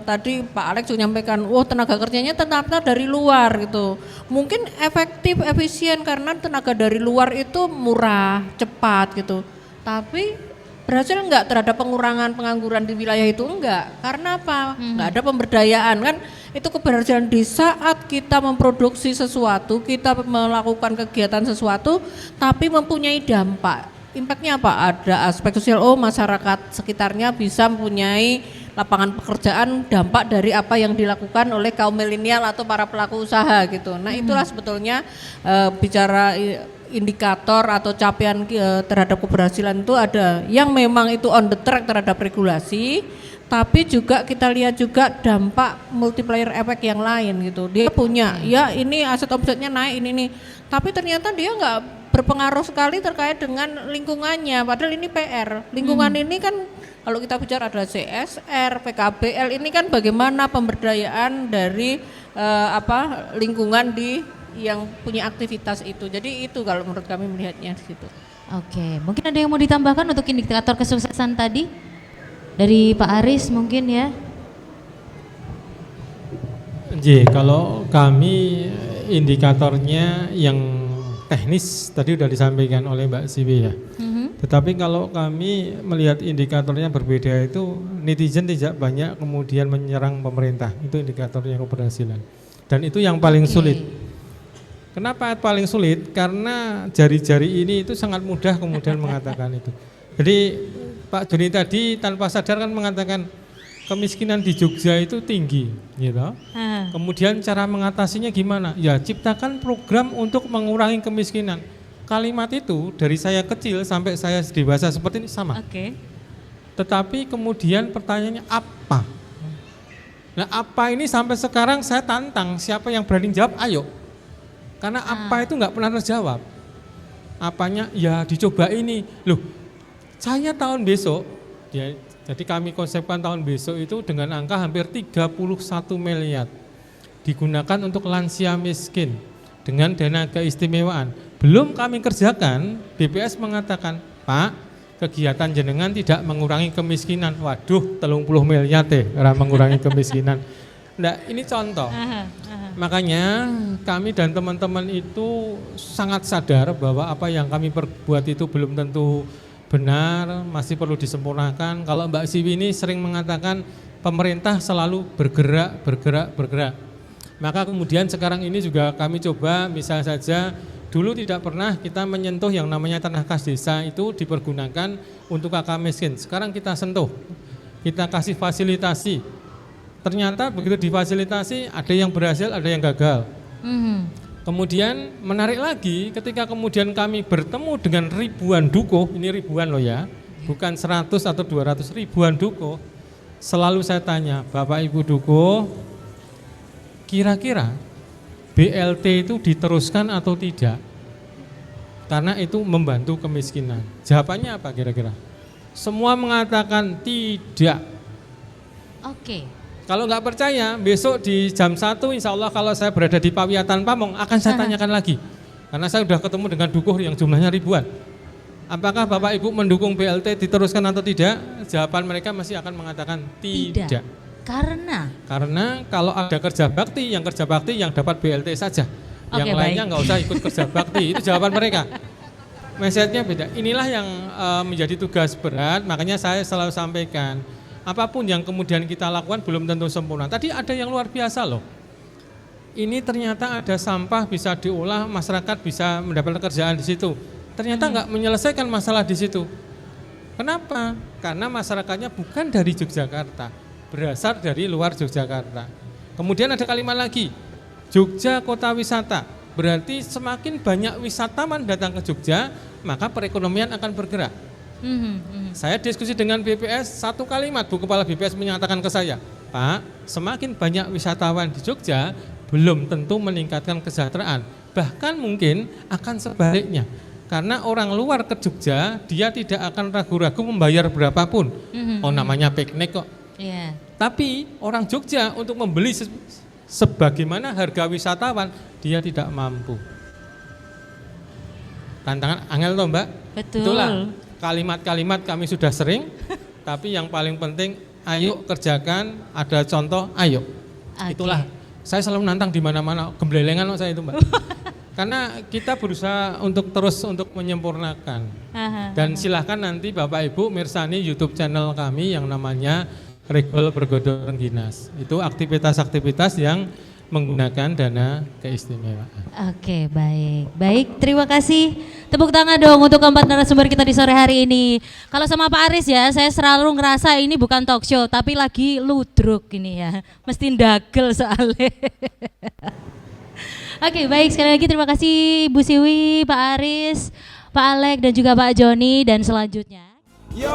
tadi Pak Alex juga nyampaikan, tenaga kerjanya ternyata dari luar gitu. Mungkin efektif, efisien karena tenaga dari luar itu murah, cepat gitu. Tapi berhasil enggak terhadap pengurangan pengangguran di wilayah itu? Enggak. Karena apa? Enggak ada pemberdayaan kan. Itu keberhasilan di saat kita memproduksi sesuatu, kita melakukan kegiatan sesuatu, tapi mempunyai dampak. Impactnya apa? Ada aspek sosial, masyarakat sekitarnya bisa mempunyai lapangan pekerjaan, dampak dari apa yang dilakukan oleh kaum milenial atau para pelaku usaha gitu. Nah itulah sebetulnya bicara indikator atau capaian terhadap keberhasilan itu ada yang memang itu on the track terhadap regulasi, tapi juga kita lihat juga dampak multiplier effect yang lain gitu. Dia punya, ya ini aset omsetnya naik ini, tapi ternyata dia nggak berpengaruh sekali terkait dengan lingkungannya, padahal ini PR. Lingkungan ini kan kalau kita bicara ada CSR, PKBL, ini kan bagaimana pemberdayaan dari lingkungan di yang punya aktivitas itu. Jadi itu kalau menurut kami melihatnya di situ. Oke, mungkin ada yang mau ditambahkan untuk indikator kesuksesan tadi? Dari Pak Aris mungkin ya. Kalau kami indikatornya yang teknis tadi sudah disampaikan oleh Mbak Siwi ya. Tetapi kalau kami melihat indikatornya berbeda itu netizen tidak banyak kemudian menyerang pemerintah. Itu indikatornya keberhasilan. Dan itu yang paling sulit. Kenapa paling sulit? Karena jari-jari ini itu sangat mudah kemudian mengatakan itu. Jadi Pak Joni tadi tanpa sadar kan mengatakan kemiskinan di Jogja itu tinggi, gitu. Kemudian cara mengatasinya gimana? Ya ciptakan program untuk mengurangi kemiskinan. Kalimat itu dari saya kecil sampai saya dewasa seperti ini sama. Tetapi kemudian pertanyaannya apa? Nah apa ini sampai sekarang saya tantang siapa yang berani jawab, ayo. Karena apa itu nggak pernah terjawab. Apanya? Ya dicoba ini. Loh, saya tahun besok, ya, jadi kami konsepkan tahun besok itu dengan angka hampir 31 miliar digunakan untuk lansia miskin dengan dana keistimewaan. Belum kami kerjakan, BPS mengatakan, Pak, kegiatan jenengan tidak mengurangi kemiskinan. Waduh, 30 miliar teh, mengurangi kemiskinan. Nah, ini contoh. Makanya kami dan teman-teman itu sangat sadar bahwa apa yang kami perbuat itu belum tentu benar, masih perlu disempurnakan. Kalau Mbak Siwi ini sering mengatakan pemerintah selalu bergerak. Maka kemudian sekarang ini juga kami coba, misal saja dulu tidak pernah kita menyentuh yang namanya tanah kas desa itu dipergunakan untuk kakak miskin. Sekarang kita sentuh, kita kasih fasilitasi. Ternyata begitu difasilitasi ada yang berhasil, ada yang gagal. Kemudian menarik lagi ketika kemudian kami bertemu dengan ribuan dukuh, ini ribuan loh ya, bukan 100 atau 200, ribuan dukuh. Selalu saya tanya, Bapak Ibu dukuh, kira-kira BLT itu diteruskan atau tidak? Karena itu membantu kemiskinan. Jawabannya apa kira-kira? Semua mengatakan tidak. Kalau nggak percaya, besok di jam 1 insya Allah kalau saya berada di Pawiatan Pamong akan saya tanyakan lagi. Karena saya sudah ketemu dengan dukuh yang jumlahnya ribuan. Apakah Bapak Ibu mendukung BLT diteruskan atau tidak? Jawaban mereka masih akan mengatakan tidak. Karena kalau ada kerja bakti yang dapat BLT saja. Yang lainnya nggak usah ikut kerja bakti, itu jawaban mereka. Message-nya beda. Inilah yang menjadi tugas berat, makanya saya selalu sampaikan. Apapun yang kemudian kita lakukan belum tentu sempurna. Tadi ada yang luar biasa loh. Ini ternyata ada sampah bisa diolah, masyarakat bisa mendapat pekerjaan di situ. Ternyata nggak menyelesaikan masalah di situ. Kenapa? Karena masyarakatnya bukan dari Yogyakarta, berasal dari luar Yogyakarta. Kemudian ada kalimat lagi, Jogja kota wisata. Berarti semakin banyak wisatawan datang ke Jogja, maka perekonomian akan bergerak. Saya diskusi dengan BPS, satu kalimat Bu Kepala BPS menyatakan ke saya, Pak, semakin banyak wisatawan di Jogja belum tentu meningkatkan kesejahteraan. Bahkan mungkin akan sebaliknya. Karena orang luar ke Jogja, dia tidak akan ragu-ragu membayar berapapun. Oh namanya piknik kok. Tapi orang Jogja untuk membeli sebagaimana harga wisatawan, dia tidak mampu. Tantangan angel toh Mbak? Betul. Itulah kalimat-kalimat kami sudah sering, tapi yang paling penting ayo kerjakan, ada contoh, ayo. Itulah, saya selalu nantang di mana-mana, gemblelengan saya itu Mbak. Karena kita berusaha untuk terus untuk menyempurnakan. Dan silahkan nanti Bapak Ibu mirsani YouTube channel kami yang namanya Regol Bergodo Rengginas. Itu aktivitas-aktivitas yang menggunakan dana keistimewaan. Oke, baik. Terima kasih. Tepuk tangan dong untuk keempat narasumber kita di sore hari ini. Kalau sama Pak Aris ya, saya selalu ngerasa ini bukan talk show, tapi lagi ludruk ini ya. Mesti ndagel soalnya. Oke, baik. Sekali lagi terima kasih Bu Siwi, Pak Aris, Pak Alek, dan juga Pak Joni. Dan selanjutnya. Yo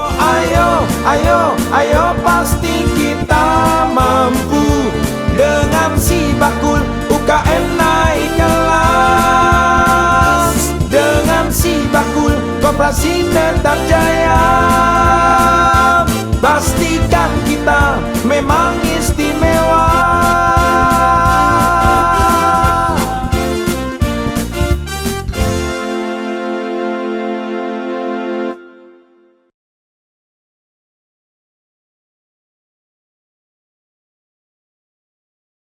ayo pasti kita mampu. Dengan si bakul UKM naik kelas. Dengan si bakul koperasi tetap jaya. Pastikan kita memang istimewa.